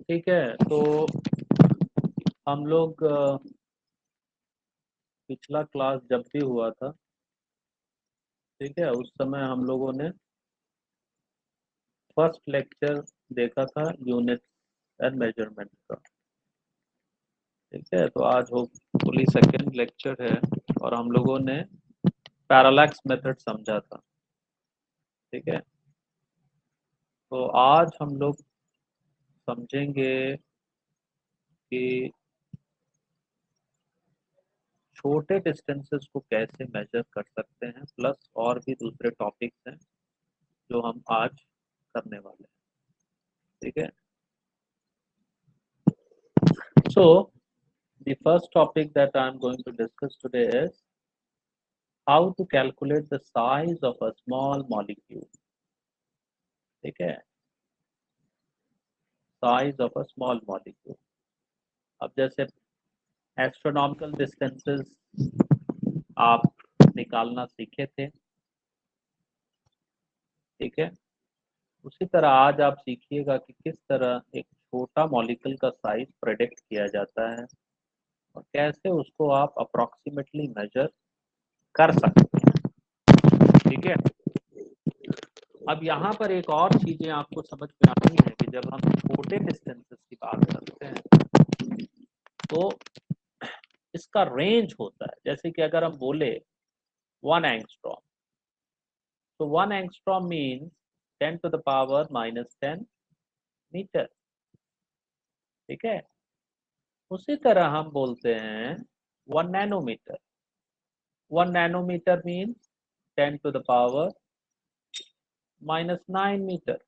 ठीक है, तो हम लोग पिछला क्लास जब भी हुआ था, ठीक है, उस समय हम लोगों ने फर्स्ट लेक्चर देखा था यूनिट एंड मेजरमेंट का। ठीक है, तो आज होपफुली सेकेंड लेक्चर है और हम लोगों ने पैरालैक्स मेथड समझा था। ठीक है, तो आज हम लोग समझेंगे कि छोटे डिस्टेंसेस को कैसे मेजर कर सकते हैं, प्लस और भी दूसरे टॉपिक्स हैं जो हम आज करने वाले हैं। ठीक है, so the first topic that I am going to discuss today is how to calculate the size of a small molecule. ठीक है, size of a small molecule. अब जैसे एस्ट्रोनॉमिकल डिस्टेंसेस आप निकालना सीखे थे, ठीक है, उसी तरह आज आप सीखिएगा कि किस तरह एक छोटा मॉलिक्यूल का साइज प्रेडिक्ट किया जाता है और कैसे उसको आप अप्रोक्सीमेटली मेजर कर सकते हैं। ठीक है, अब यहाँ पर एक और चीजें आपको समझ में आनी है कि जब हम छोटे डिस्टेंसेस की बात करते हैं तो इसका रेंज होता है। जैसे कि अगर हम बोले 1 एंगस्ट्रॉम, तो 1 एंगस्ट्रॉम मीन्स 10⁻⁻10 मीटर। ठीक है, उसी तरह हम बोलते हैं 1 नैनोमीटर। 1 nanometre means 10⁻⁻9 metre.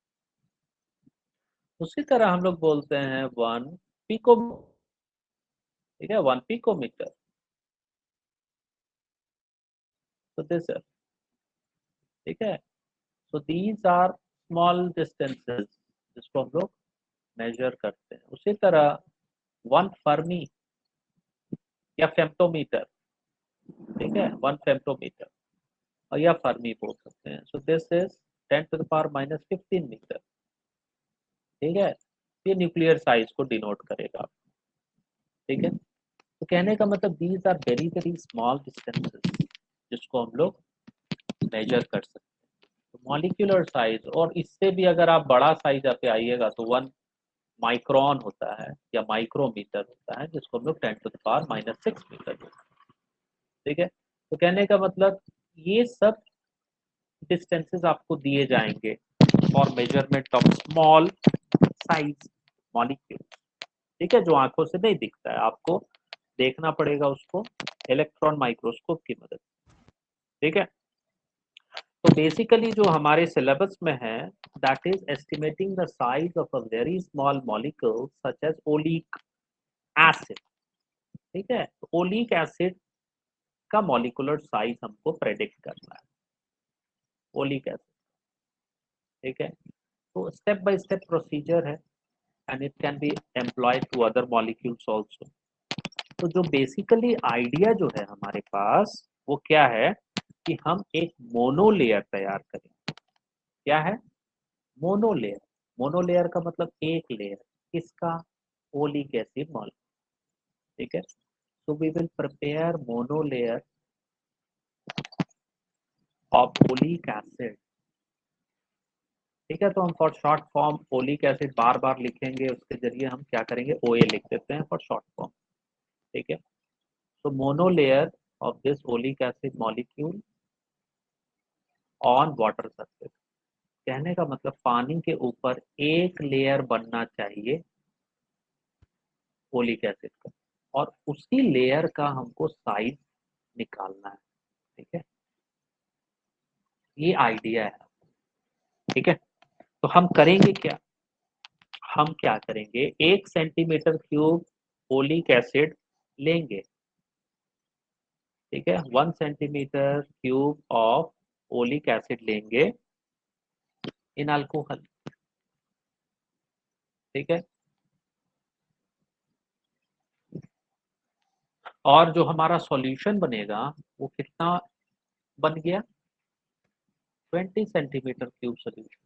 उसी तरह हम लोग बोलते हैं 1 पिको। ठीक है, 1 पिकोमीटर। तो दिस है, ठीक है, तो दीज आर स्मॉल डिस्टेंसेस जिसको हम लोग मेजर करते हैं। उसी तरह 1 फर्मी या फेम्टोमीटर, ठीक है, 1 फेम्टोमीटर और या फर्मी बोल सकते हैं। So this is 10⁻⁻15 metre. ठीक है, ये न्यूक्लियर साइज को डिनोट करेगा। ठीक है, तो कहने का मतलब these are very very small distances जिसको हम लोग मेजर कर सकते हैं। तो मॉलिक्यूलर साइज, और इससे भी अगर आप बड़ा साइज पे आइएगा तो 1 माइक्रोन होता है या माइक्रोमीटर होता है जिसको हम लोग 10⁻⁻6 मीटर बोलते हैं। ठीक है, तो कहने का मतलब ये सब डिस्टेंसेस आपको दिए जाएंगे for measurement of small size molecule. ठीक है, जो आंखों से नहीं दिखता है, आपको देखना पड़ेगा उसको इलेक्ट्रॉन माइक्रोस्कोप की मदद से। ठीक है, तो बेसिकली जो हमारे सिलेबस में है that is estimating the size of a very small molecule such as oleic acid. ठीक है, तो ओलिक एसिड का मॉलिक्यूलर साइज हमको प्रेडिक्ट करना है, ओलिक एसिड। ठीक है, तो स्टेप बाय स्टेप प्रोसीजर है and it can be employed to other molecules also. तो जो बेसिकली आइडिया जो है हमारे पास वो क्या है कि हम एक मोनोलेयर तैयार करें। क्या है? मोनोलेयर। मोनोलेयर का मतलब एक लेयर, किसका? Oleic acid molecule. ठीक है, so we will prepare monolayer of oleic acid. ठीक है, तो हम for short form oleic acid बार बार लिखेंगे, उसके जरिए हम क्या करेंगे, ओए लिख देते हैं फॉर शॉर्ट फॉर्म। ठीक है, so monolayer of this oleic acid molecule on water surface. कहने का मतलब पानी के ऊपर एक लेयर बनना चाहिए ओलिक एसिड का, और उसी लेयर का हमको साइज निकालना है। ठीक है, ये आइडिया है। ठीक है, तो हम करेंगे क्या, हम क्या करेंगे, 1 सेंटीमीटर क्यूब ओलिक एसिड लेंगे। ठीक है, 1 centimetre cube of oleic acid लेंगे इन अल्कोहल। ठीक है, और जो हमारा सॉल्यूशन बनेगा वो कितना बन गया, 20 सेंटीमीटर क्यूब सोल्यूशन।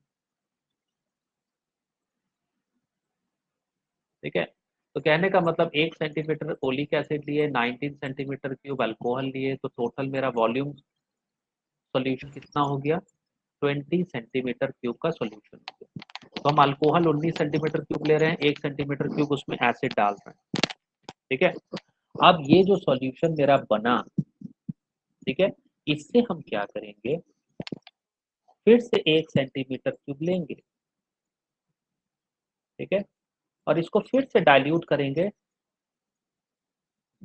ठीक है। तो कहने का मतलब 1 सेंटीमीटर ओलिक एसिड लिए, 19 सेंटीमीटर क्यूब अल्कोहल लिए, तो टोटल मेरा वॉल्यूम सॉल्यूशन कितना हो गया, 20 सेंटीमीटर क्यूब का सॉल्यूशन हो गया। तो हम अल्कोहल 19 सेंटीमीटर क्यूब ले रहे हैं, 1 सेंटीमीटर क्यूब उसमें एसिड डाल रहे हैं। ठीक है। अब ये जो सॉल्यूशन मेरा बना, ठीक है, इससे हम क्या करेंगे, फिर से 1 सेंटीमीटर क्यूब लेंगे। ठीक है। और इसको फिर से डाइल्यूट करेंगे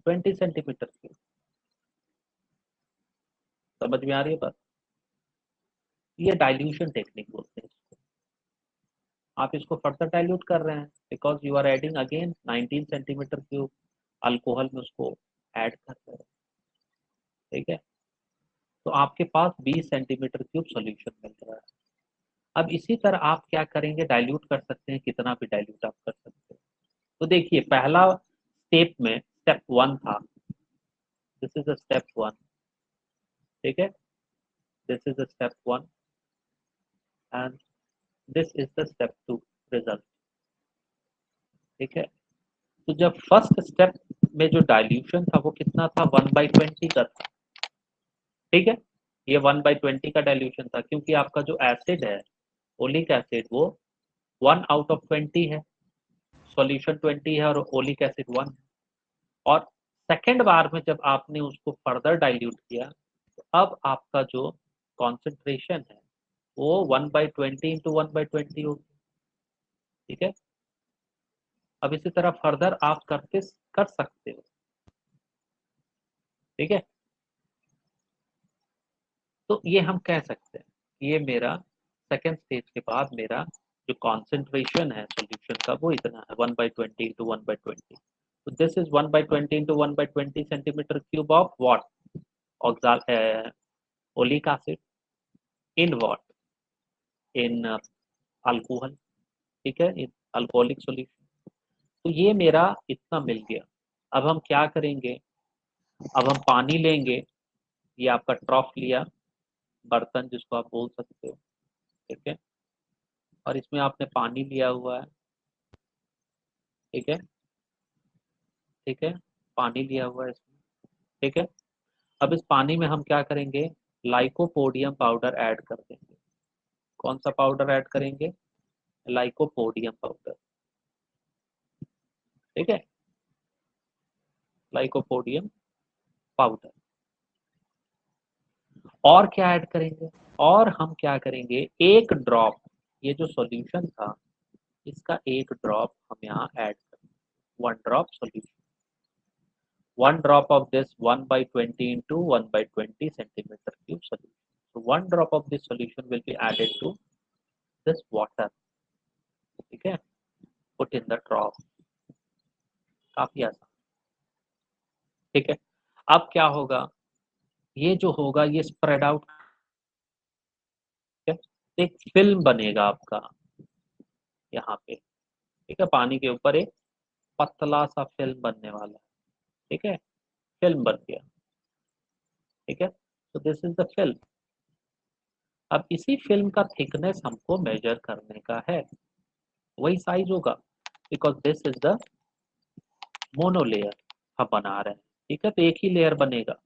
20 सेंटीमीटर क्यूब। समझ में आ रही है बात? ये डाइल्यूशन टेक्निक बोलते हैं इसको। आप इसको फर्दर डाइल्यूट कर रहे हैं because you are adding again 19 centimetre cube alcohol में उसको ऐड कर रहे हैं। ठीक है। तो आपके पास 20 सेंटीमीटर क्यूब सॉल्यूशन मिल रहा है। अब इसी तरह आप क्या करेंगे, डाइल्यूट कर सकते हैं, कितना भी डाइल्यूट आप कर सकते हैं। तो देखिए पहला स्टेप में स्टेप 1 था, दिस इज द स्टेप 1। ठीक है, this is the step 1 and this is the step 2 result. ठीक है। तो जब फर्स्ट स्टेप में जो डाइल्यूशन था वो कितना था, 1/20 का था। ठीक है। ये 1/20 का डाइल्यूशन था क्योंकि आपका जो एसिड है ओलिक एसिड वो 1/20 है, सॉल्यूशन 20 है और ओलिक एसिड 1 है। और सेकेंड बार में जब आपने उसको फर्दर डाइल्यूट किया तो अब आपका जो कॉन्सेंट्रेशन है वो 1/20 इंटू 1/20 होगी। ठीक है। अब इसी तरह फर्दर आप करके कर सकते हो। ठीक है। तो ये हम कह सकते हैं ये मेरा सेकेंड स्टेज के बाद मेरा जो कॉन्सेंट्रेशन है सॉल्यूशन का वो इतना है, 1/20 इंटू 1/20। तो this is 1/20 into 1/20 centimetre cube of what, oleic acid in what, in alcohol. ठीक है, इन अल्कोहलिक सॉल्यूशन। तो ये मेरा इतना मिल गया। अब हम क्या करेंगे, अब हम पानी लेंगे, ये आपका ट्रॉफ लिया, बर्तन जिसको आप बोल सकते हो। ठीक है। और इसमें आपने पानी लिया हुआ है। ठीक है। ठीक है, पानी लिया हुआ है इसमें। ठीक है। अब इस पानी में हम क्या करेंगे, लाइकोपोडियम पाउडर ऐड कर देंगे। कौन सा पाउडर ऐड करेंगे, लाइकोपोडियम पाउडर। ठीक है, लाइकोपोडियम पाउडर। और क्या ऐड करेंगे, और हम क्या करेंगे, एक ड्रॉप, ये जो सॉल्यूशन था इसका एक ड्रॉप हम यहाँ ऐड करेंगे, 1 drop solution, 1 drop of this 1/20 into 1/20 centimeter cube solution. So 1 drop of this solution will be added to this water. ठीक है, put in the drop। काफी आसान। ठीक है। अब क्या होगा, ये जो होगा ये स्प्रेड आउट, एक फिल्म बनेगा आपका यहाँ पे। ठीक है, पानी के ऊपर एक पतला सा फिल्म बनने वाला है। ठीक है, फिल्म बन गया। ठीक है, तो दिस इज द फिल्म। अब इसी फिल्म का थिकनेस हमको मेजर करने का है, वही साइज होगा because this is the mono layer हम बना रहे हैं। ठीक है, तो एक ही लेयर बनेगा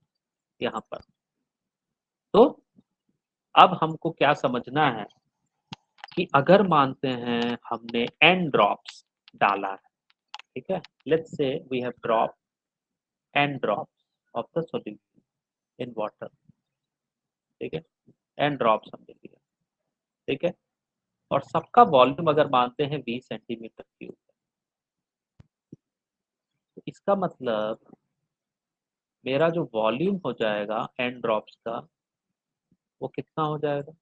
यहाँ पर। तो अब हमको क्या समझना है कि अगर मानते हैं हमने n ड्रॉप्स डाला है, ठीक है, let's say we have drop n drops of the solution in water. ठीक है, n ड्रॉप्स हमने लिया। ठीक है, और सबका वॉल्यूम अगर मानते हैं 20 सेंटीमीटर क्यूब, तो इसका मतलब मेरा जो वॉल्यूम हो जाएगा n ड्रॉप्स का वो कितना हो जाएगा,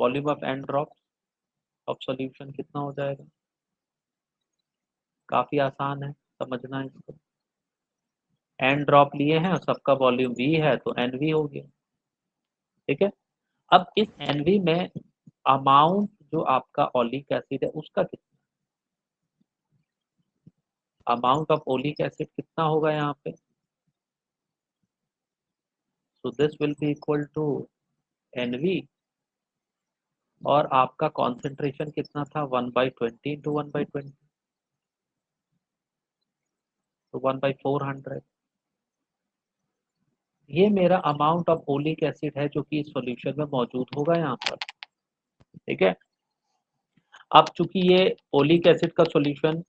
volume of n drops of solution कितना हो जाएगा। काफी आसान है समझना इसको। n ड्रॉप लिए हैं और सबका वॉल्यूम v है तो nv हो गया। ठीक है। अब इस nv में अमाउंट जो आपका ओलिक एसिड है उसका कितना, अमाउंट ऑफ ओलिक एसिड कितना होगा यहाँ पे, so this will be equal to nv और आपका कॉन्सेंट्रेशन कितना था 1/20 इंटू 1/20, तो 1/400। ये मेरा अमाउंट ऑफ ओलिक एसिड है जो कि इस सॉल्यूशन में मौजूद होगा यहाँ पर। ठीक है, अब चूंकि ये ओलिक एसिड का सॉल्यूशन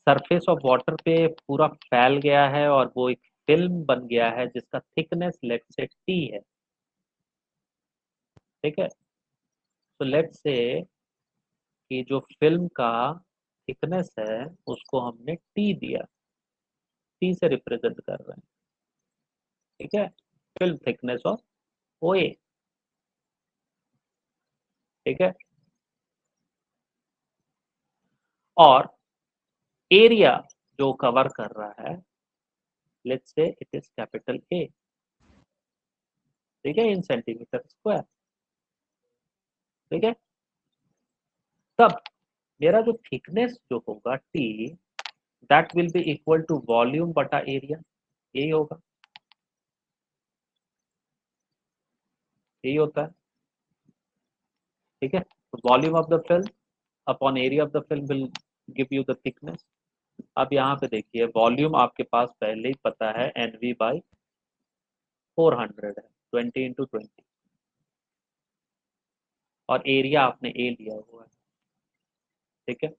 सरफेस ऑफ वाटर पे पूरा फैल गया है और वो एक फिल्म बन गया है जिसका थिकनेस लेट से टी है। ठीक है, तो लेट से कि जो फिल्म का थिकनेस है उसको हमने टी दिया, टी से रिप्रेजेंट कर रहे हैं। ठीक है, फिल्म थिकनेस ऑफ ओए। ठीक है, और एरिया जो कवर कर रहा है लेट्स से इट इज कैपिटल ए। ठीक है, इन सेंटीमीटर स्क्वायर। ठीक है, तब मेरा जो थिकनेस जो होगा T, that will be equal to volume बटा एरिया, यही होगा, यही होता है। ठीक है, तो volume of the film upon area of the film will give you the thickness. अब यहाँ पे देखिए वॉल्यूम आपके पास पहले ही पता है NV/400 है, 20 × 20, और एरिया आपने ए लिया हुआ है। ठीक है,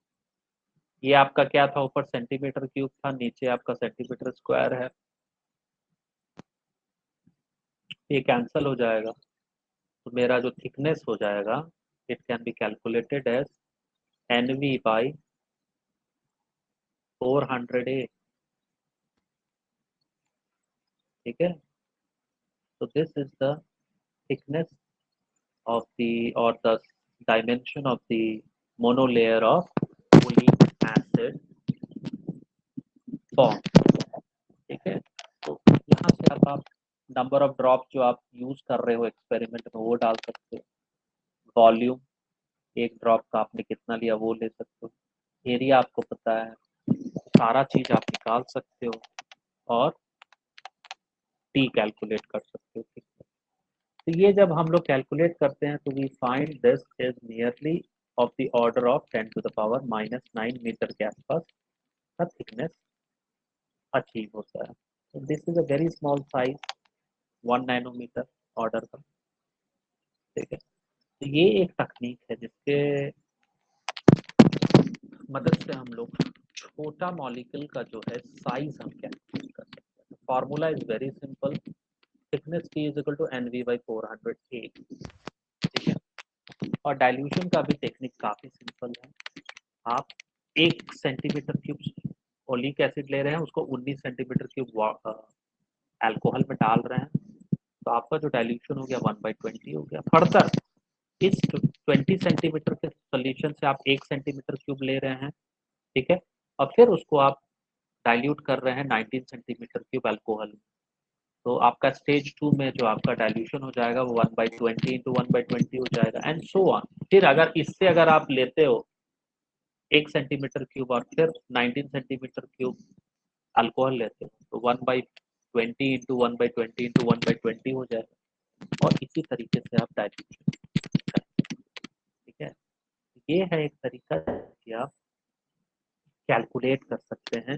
ये आपका क्या था, ऊपर सेंटीमीटर क्यूब था, नीचे आपका सेंटीमीटर स्क्वायर है, ये कैंसिल हो जाएगा, तो मेरा जो थिकनेस हो जाएगा it can be calculated as NV/400A। ठीक है, तो this is the thickness of the or the dimension of the monolayer of oleic acid form। ठीक है, तो यहाँ से आप नंबर ऑफ ड्रॉप जो आप यूज कर रहे हो एक्सपेरिमेंट में वो डाल सकते हो, वॉल्यूम एक ड्रॉप का आपने कितना लिया वो ले सकते हो, एरिया आपको पता है, सारा चीज आप निकाल सकते हो और टी कैलकुलेट कर सकते हो। ठीक है, तो ये जब हम लोग कैलकुलेट करते हैं तो we find this is nearly of the order of 10⁻⁻9 metre के आसपास का थिकनेस अचीव होता है। तो this is a very small size, 1 nanometre order का। ठीक है, तो ये एक तकनीक है जिसके मदद से हम लोग छोटा मॉलिक्यूल का जो है साइज हम कैलकुलेट कर सकते हैं। Formula is very simple, thickness T is equal to NV/400A। ठीक है, और डाइल्यूशन का भी टेक्निक काफी सिंपल है। आप 1 सेंटीमीटर क्यूब ओलिक एसिड ले रहे हैं, उसको 19 सेंटीमीटर क्यूब अल्कोहल में डाल रहे हैं, तो आपका जो डाइल्यूशन हो गया 1/20 हो गया। फर्दर इस 20 सेंटीमीटर के सोल्यूशन से आप 1 सेंटीमीटर क्यूब ले रहे हैं। ठीक है, और फिर उसको आप डाइल्यूट कर रहे हैं 19 सेंटीमीटर क्यूब अल्कोहल में, तो आपका स्टेज 2 में जो आपका डाइल्यूशन हो जाएगा वो 1/20 इंटू 1/20 हो जाएगा एंड सो ऑन। फिर अगर इससे अगर आप लेते हो 1 सेंटीमीटर क्यूब और फिर 19 सेंटीमीटर क्यूब अल्कोहल लेते हो तो 1/20 इंटू 1/20 इंटू 1/20 हो जाएगा, और इसी तरीके से आप डाइल्यूशन करें। ठीक है, ये है एक तरीका कि आप कैलकुलेट कर सकते हैं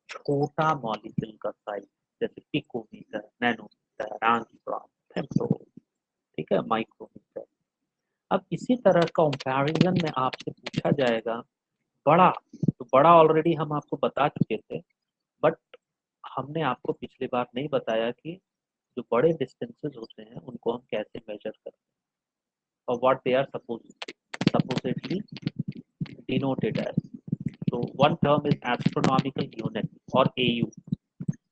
छोटा मॉलिक्यूल का साइज, जैसे पिकोमीटर, नैनोमीटर, एंगस्ट्रॉम, फेम्टो। ठीक है, माइक्रोमीटर। अब इसी तरह कंपैरिजन में आपसे पूछा जाएगा बड़ा, तो बड़ा ऑलरेडी हम आपको बता चुके थे, बट हमने आपको पिछली बार नहीं बताया कि जो बड़े डिस्टेंसेस होते हैं उनको हम कैसे मेजर करते हैं और what they are supposedly denoted as। So one term is astronomical unit or AU।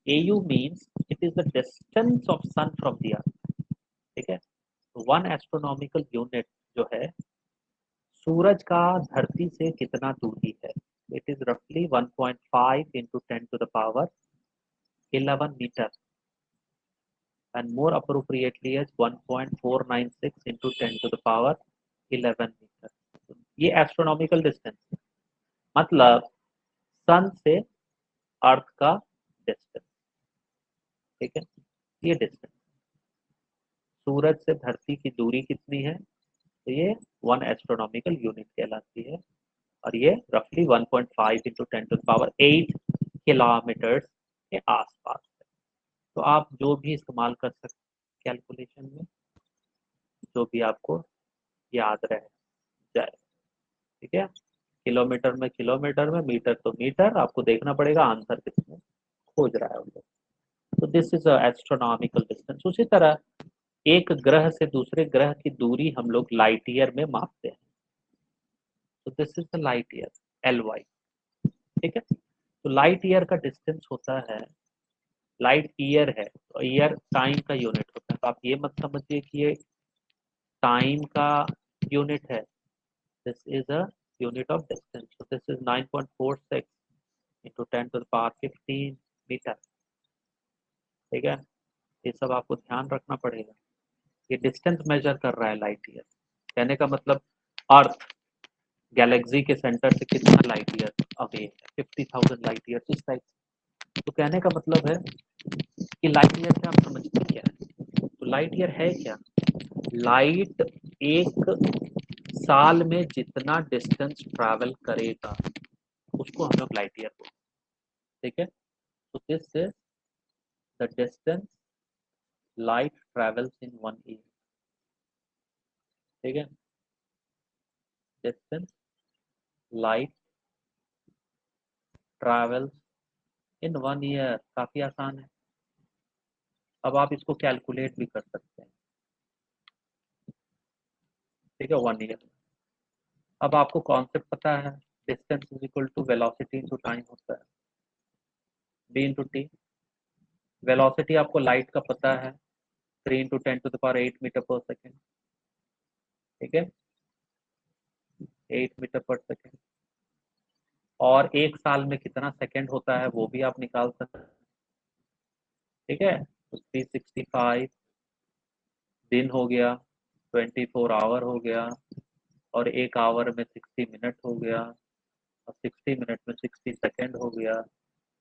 AU means it is the distance of sun from the earth। ठीक है, तो वन एस्ट्रोनॉमिकल यूनिट जो है सूरज का धरती से कितना दूरी है, इट इज रफली 1.5 into 10⁻11 metre, and more appropriately as 1.496 into 10⁻11 metre. ये एस्ट्रोनॉमिकल डिस्टेंस है, मतलब सन से अर्थ का डिस्टेंस। ठीक है, ये डिस्टेंस सूरज से धरती की दूरी कितनी है तो ये 1 एस्ट्रोनॉमिकल यूनिट कहलाती है और ये रफली 1.5 इंटू 10⁸ किलोमीटर के आसपास है। तो आप जो भी इस्तेमाल कर सकते हैं कैलकुलेशन में, जो भी आपको याद रह जाए। ठीक है, किलोमीटर में, मीटर तो मीटर, आपको देखना पड़ेगा आंसर किसमें खोज रहा है वो लोग। तो दिस इज एस्ट्रोनॉमिकल डिस्टेंस। उसी तरह एक ग्रह से दूसरे ग्रह की दूरी हम लोग लाइट ईयर में मापते हैं। तो this is the light year, LY। ठीक है, तो लाइट ईयर का डिस्टेंस होता है, लाइट ईयर है तो ईयर टाइम का यूनिट होता है। तो आप ये मत समझिए कि ये टाइम का यूनिट है, this is a unit of distance. so this is 9.46 into 10⁻15 metre. ठीक है, ये सब आपको ध्यान रखना पड़ेगा। ये डिस्टेंस मेजर कर रहा है लाइट ईयर, कहने का मतलब अर्थ गैलेक्सी के सेंटर से कितना लाइट ईयर अवे है, 50,000 लाइट ईयर इस टाइप। तो कहने का मतलब है कि लाइट ईयर से आप समझते क्या है। तो लाइट ईयर है क्या, लाइट एक साल में जितना डिस्टेंस ट्रैवल करेगा उसको हम लोग लाइट ईयर बोलते हैं। ठीक है, तो this is the distance light travels in 1 year. ठीक है, डिस्टेंस लाइट ट्रैवल्स इन 1 ईयर, काफी आसान है। अब आप इसको कैलकुलेट भी कर सकते हैं। ठीक है, 1 ईयर। अब आपको कॉन्सेप्ट पता है, distance is equal to velocity into time होता है, b इंटू टी। वेलोसिटी आपको लाइट का पता है, 3 इंटू 10⁸ मीटर पर सेकेंड। ठीक है, 8 मीटर पर सेकेंड। और एक साल में कितना सेकेंड होता है वो भी आप निकाल सकते हैं। ठीक है, तो 365 दिन हो गया, 24 आवर हो गया, और एक आवर में 60 मिनट हो गया, और 60 मिनट में 60 सेकेंड हो गया।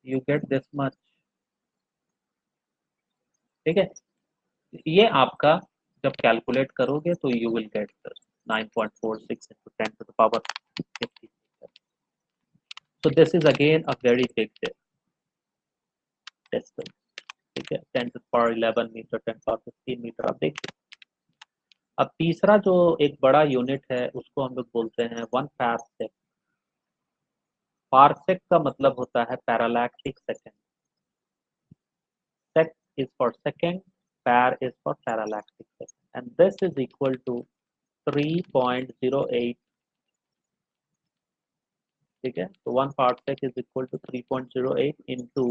You get this much. ठीक है, ये आपका जब कैलकुलेट करोगे तो you will get 9.46 into 10⁻50। So this is again a very big distance। ठीक है, 10⁻11 मीटर, 10⁻15 मीटर आप देखिए। अब तीसरा जो एक बड़ा यूनिट है उसको हम लोग बोलते हैं 1 पारसेक। पारसेक का मतलब होता है parallactic second. Sec is for second, par is for parallactic second, and this is equal to 3.08। ठीक है, तो 1 parsec is equal to 3.08 into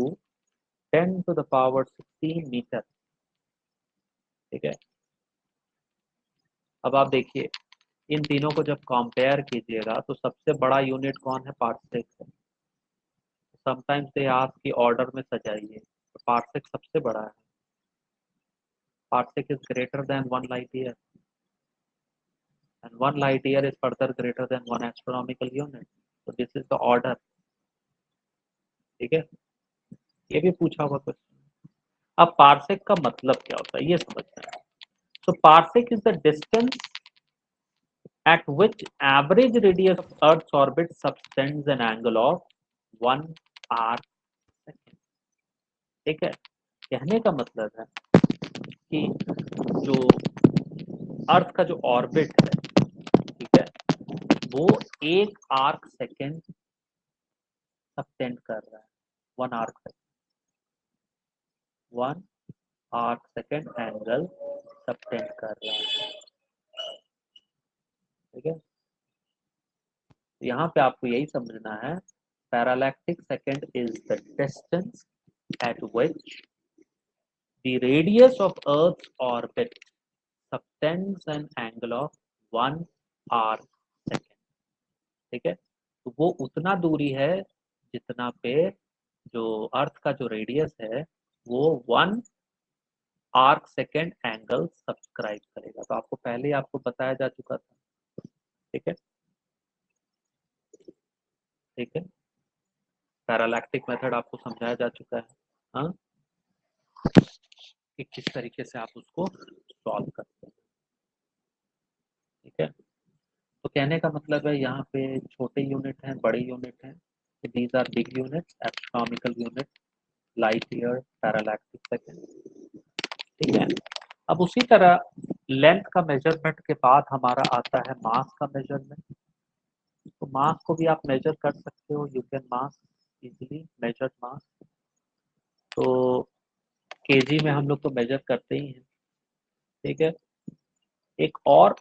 10⁻16 metre. ठीक है, अब आप देखिए इन तीनों को जब कंपेयर कीजिएगा तो सबसे बड़ा यूनिट कौन है, पार्सेक है। समटाइम्स दे आस्क कि ऑर्डर में सजाइए, तो पार्सेक सबसे बड़ा है। Parsec is greater than 1 light year, and 1 light year is further greater than 1 astronomical unit. So this is the order। ठीक है, ये भी पूछा हुआ क्वेश्चन। अब पार्सेक का मतलब क्या होता है ये समझते हैं। So parsec is the distance at which average radius of Earth's orbit subtends an angle of 1 arc second। ठीक है, कहने का मतलब है कि जो अर्थ का जो ऑर्बिट है, ठीक है, वो 1 आर्क सेकेंड सबटेंड कर रहा है। 1 arc second, 1 arc second angle subtend कर रहा है। ठीक है, यहाँ पे आपको यही समझना है, parallactic second is the distance at which the radius of Earth's orbit subtends an angle of 1 arc second। ठीक है, तो वो उतना दूरी है जितना पे जो अर्थ का जो रेडियस है वो 1 आर्क सेकेंड एंगल सब्सक्राइब करेगा। तो आपको पहले ही आपको बताया जा चुका था। ठीक है, ठीक है, पैरालैक्टिक मेथड आपको समझाया जा चुका है। हाँ, कि किस तरीके से आप उसको सॉल्व करते हैं। ठीक है, तो कहने का मतलब है यहाँ पे छोटे यूनिट हैं, बड़े यूनिट हैं, these are big units, astronomical unit, light year, parallactic second. ठीक है। अब उसी तरह लेंथ का मेजरमेंट के बाद हमारा आता है मास का मेजरमेंट। तो मास को भी आप मेजर कर सकते हो, you can mass easily measure mass. तो केजी में हम लोग तो मेजर करते ही हैं। ठीक है। एक और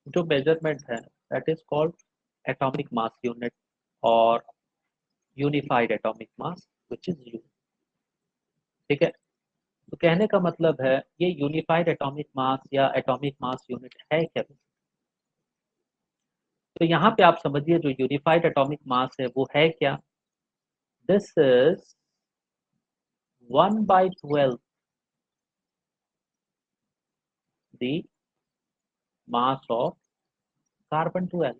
जो मेजरमेंट है that is called atomic mass unit और unified atomic mass which is U. ठीक है। तो कहने का मतलब है ये यूनिफाइड एटॉमिक मास या एटॉमिक मास यूनिट है क्या। तो यहाँ पे आप समझिए जो यूनिफाइड एटॉमिक मास है वो है क्या। This is 1/12 the mass of carbon 12।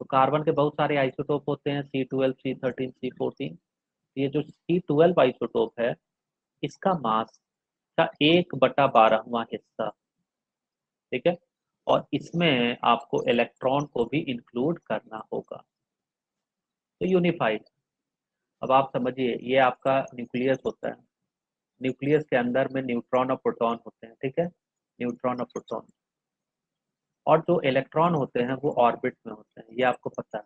तो कार्बन के बहुत सारे आइसोटोप होते हैं, C12, C13, C14। ये जो C12 आइसोटोप है इसका मास का 1/12वां हिस्सा। ठीक है। और इसमें आपको इलेक्ट्रॉन को भी इंक्लूड करना होगा। तो यूनिफाइड। अब आप समझिए ये आपका न्यूक्लियस होता है, न्यूक्लियस के अंदर में न्यूट्रॉन और प्रोटॉन होते हैं। ठीक है। न्यूट्रॉन और प्रोटॉन, और जो इलेक्ट्रॉन होते हैं वो ऑर्बिट में होते हैं, ये आपको पता है।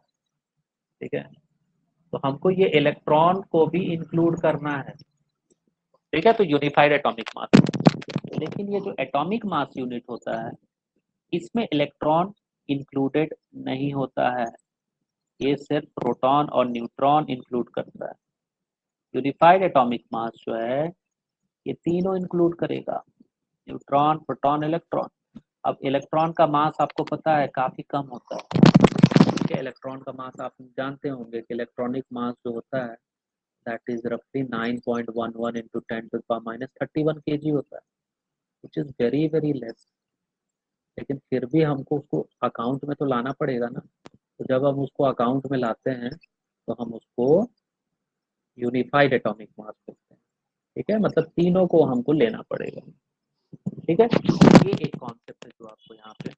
ठीक है। तो हमको ये इलेक्ट्रॉन को भी इंक्लूड करना है। ठीक है। तो यूनिफाइड एटॉमिक मास। लेकिन ये जो एटॉमिक मास यूनिट होता है इसमें इलेक्ट्रॉन इंक्लूडेड नहीं होता है, ये सिर्फ प्रोटॉन और न्यूट्रॉन इंक्लूड करता है। यूनिफाइड एटॉमिक मास जो है ये तीनों इंक्लूड करेगा, न्यूट्रॉन, प्रोटॉन, इलेक्ट्रॉन। अब इलेक्ट्रॉन का मास आपको पता है काफी कम होता है। ठीक है। इलेक्ट्रॉन का मास आप जानते होंगे कि इलेक्ट्रॉनिक मास जो होता है दैट इज रफली 9.11 इंटू 10⁻31 kg होता है, which is very very less. लेकिन फिर भी हमको उसको अकाउंट में तो लाना पड़ेगा ना। तो जब हम उसको अकाउंट में लाते हैं तो हम उसको यूनिफाइड एटॉमिक मास बोलते हैं। ठीक है। मतलब तीनों को हमको लेना पड़ेगा। ठीक है। ये एक कॉन्सेप्ट है जो आपको यहाँ पे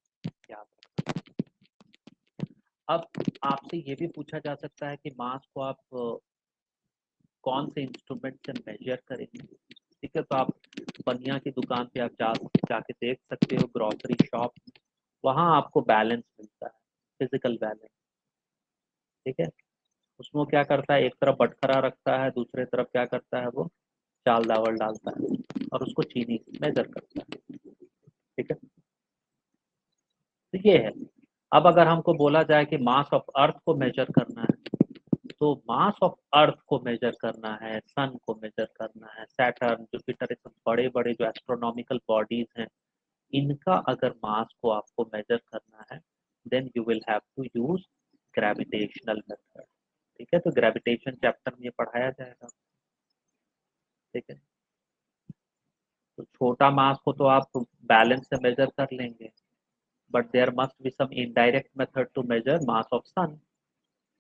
याद रखना है। अब आपसे ये भी पूछा जा सकता है कि मास को आप कौन से इंस्ट्रूमेंट से मेजर करेंगे। ठीक है। तो आप बनिया की दुकान पे आप जाके देख सकते हो, ग्रोसरी शॉप, वहां आपको बैलेंस मिलता है, फिजिकल बैलेंस। ठीक है। उसमें वो क्या करता है, एक तरफ बटखरा रखता है, दूसरे तरफ क्या करता है वो चाल दावल डालता है और उसको चीनी मेजर करता है। ठीक है। तो ये है। अब अगर हमको बोला जाए कि मास ऑफ अर्थ को मेजर करना है, तो मास ऑफ अर्थ को मेजर करना है, सन को मेजर करना है, सैटर्न, जुपिटर, ये सब बड़े बड़े जो एस्ट्रोनॉमिकल बॉडीज हैं इनका अगर मास को आपको मेजर करना है then you will have to use gravitational method. ठीक है। तो ग्रेविटेशन चैप्टर में ये पढ़ाया जाएगा। ठीक है। तो छोटा मास को तो आप बैलेंस से मेजर कर लेंगे, but there must be some indirect method to measure mass of sun.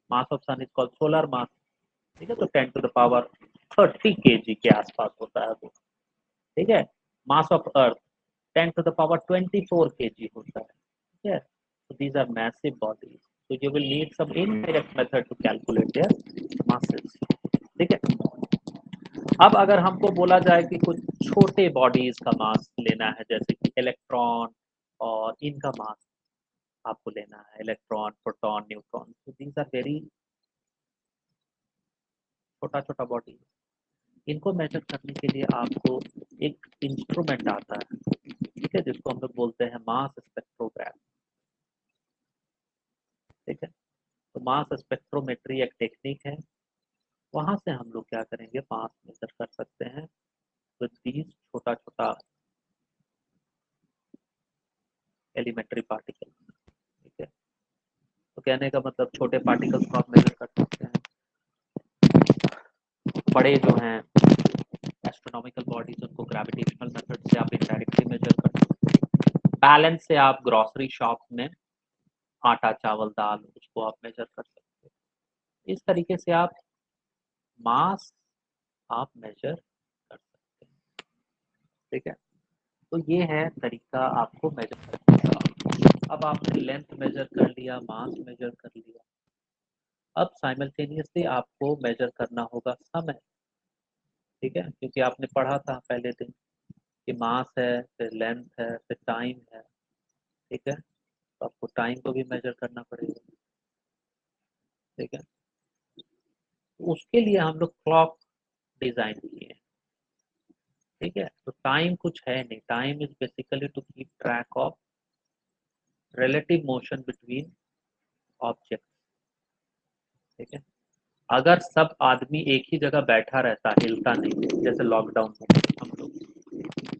Mass of sun is called solar mass. ठीक है। तो 10⁻30 kg के आसपास होता है वो। ठीक है। मास ऑफ अर्थ 10⁻24 kg होता है। ठीक है। So these are massive bodies. So you will need some indirect method to calculate their masses. ठीक है। अब अगर हमको बोला जाए कि कुछ छोटे बॉडीज का मास लेना है, जैसे कि इलेक्ट्रॉन और इनका मास आपको लेना है, इलेक्ट्रॉन, प्रोटॉन, न्यूट्रॉन, तो दीज आर वेरी छोटा छोटा बॉडी। इनको मेजर करने के लिए आपको एक इंस्ट्रूमेंट आता है। ठीक है। जिसको हम लोग बोलते हैं मास स्पेक्ट्रोग्राफ। ठीक है। तो मास स्पेक्ट्रोमेट्री एक टेक्निक है, वहां से हम लोग क्या करेंगे, मास मेजर कर सकते हैं विद दीज छोटा छोटा एलिमेंट्री पार्टिकल। ठीक है। तो कहने का मतलब छोटे पार्टिकल्स को आप मेजर कर सकते हैं, बड़े जो हैं एस्ट्रोनॉमिकल बॉडीज उनको ग्रेविटेशनल मेथड से आप इनडायरेक्टली मेजर कर सकते हैं। बैलेंस से आप ग्रोसरी शॉप में आटा, चावल, दाल उसको आप मेजर कर सकते हैं। इस तरीके से आप मास आप मेजर कर सकते हैं। ठीक है। तो ये है तरीका आपको मेजर करने का। अब आपने लेंथ मेजर कर लिया, मास मेजर कर लिया, अब साइमल्टेनियसली आपको मेजर करना होगा समय। ठीक है, क्योंकि आपने पढ़ा था पहले दिन कि मास है, फिर लेंथ है, फिर टाइम है। ठीक है, तो आपको टाइम को भी मेजर करना पड़ेगा। ठीक है, तो उसके लिए हम लोग क्लॉक डिजाइन किए हैं। ठीक है, तो टाइम कुछ है नहीं, time is basically to keep track of relative motion between object. ठीक है, अगर सब आदमी एक ही जगह बैठा रहता, हिलता नहीं, जैसे लॉकडाउन में हम लोग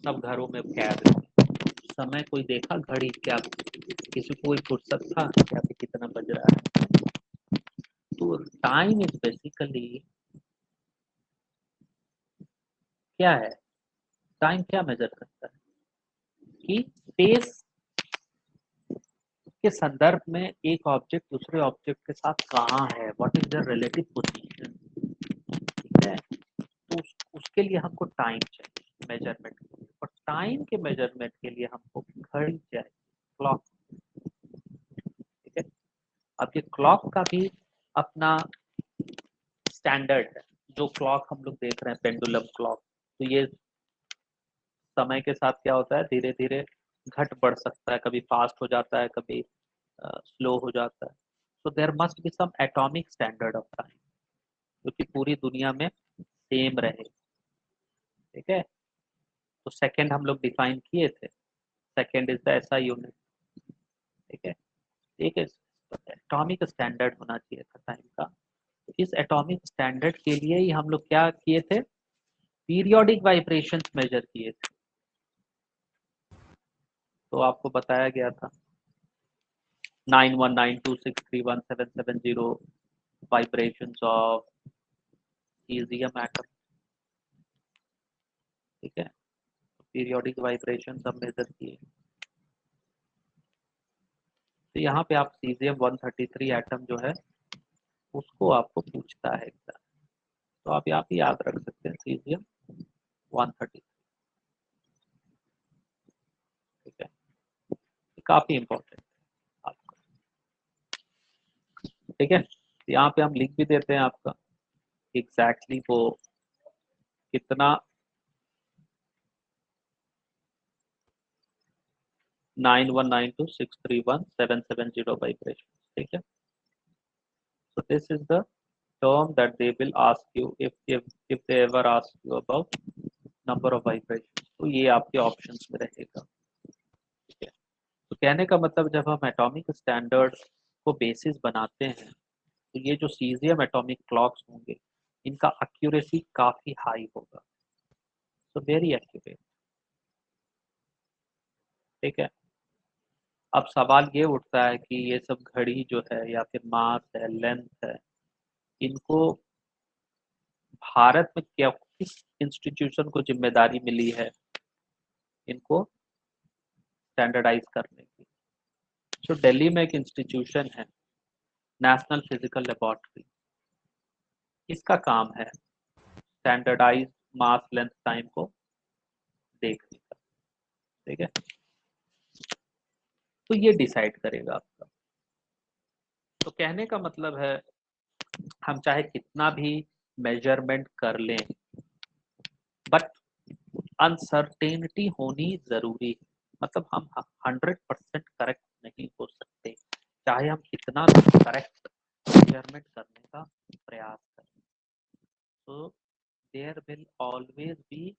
सब घरों में कैद थे, समय कोई देखा घड़ी क्या, किसी को कोई फुर्सत था क्या भी कितना बज रहा है? तो टाइम इज बेसिकली क्या है, टाइम क्या मेजर करता है कि स्पेस के संदर्भ में एक ऑब्जेक्ट दूसरे ऑब्जेक्ट के साथ कहाँ है, what is the relative position. ठीक है, तो उसके लिए हमको टाइम चाहिए मेजरमेंट के लिए, और टाइम के मेजरमेंट के लिए हमको घड़ी चाहिए, क्लॉक। ठीक है, अब ये क्लॉक का भी अपना स्टैंडर्ड है। जो क्लॉक हम लोग देख रहे हैं पेंडुलम क्लॉक, तो ये समय के साथ क्या होता है, धीरे धीरे घट बढ़ सकता है, कभी फास्ट हो जाता है, कभी स्लो हो जाता है। तो there must be some atomic standard of time जो कि पूरी दुनिया में सेम रहे। ठीक है, तो सेकंड हम लोग डिफाइन किए थे, सेकंड इज द ऐसा यूनिट। ठीक है, एक एटॉमिक स्टैंडर्ड होना चाहिए था टाइम का। तो इस एटॉमिक स्टैंडर्ड के लिए ही हम लोग क्या किए थे, पीरियोडिक वाइब्रेशंस मेजर किए थे। तो आपको बताया गया था 9192631770 वाइब्रेशंस ऑफ ईजियम एटम। ठीक है, पीरियोडिक वाइब्रेशन सब मेजर किए। तो यहाँ पे आप सीजियम 133 एटम जो है उसको आपको पूछता है एग्जाम, तो आप यहाँ पे याद रख सकते हैं सीजियम 133। ठीक है, काफी इंपॉर्टेंट है आपका। ठीक है, तो यहाँ पे हम लिख भी देते हैं आपका एग्जैक्टली वो कितना 9192631770 वाइब्रेशन। ठीक है, so this is the term that they will ask you if they ever ask you about number of vibrations, तो ये आपके ऑप्शंस में रहेगा। ठीक है, तो कहने का मतलब जब हम एटॉमिक स्टैंडर्ड को बेसिस बनाते हैं तो ये जो सीजियम एटॉमिक क्लॉक्स होंगे इनका एक्यूरेसी काफी हाई होगा, तो वेरी एक्यूरेट। ठीक है, अब सवाल ये उठता है कि ये सब घड़ी जो है या फिर मास है, लेंथ है, इनको भारत में क्या, किस इंस्टीट्यूशन को जिम्मेदारी मिली है इनको स्टैंडर्डाइज करने की? जो दिल्ली में एक इंस्टीट्यूशन है नेशनल फिजिकल लेबोरेटरी, इसका काम है स्टैंडर्डाइज मास लेंथ टाइम को देखने का। ठीक है, तो ये डिसाइड करेगा आपका। तो कहने का मतलब है हम चाहे कितना भी मेजरमेंट कर लें, बट अनसर्टेनिटी होनी जरूरी है। मतलब हम 100% करेक्ट नहीं हो सकते, चाहे हम कितना भी करेक्ट मेजरमेंट करने का प्रयास करें। तो there will always be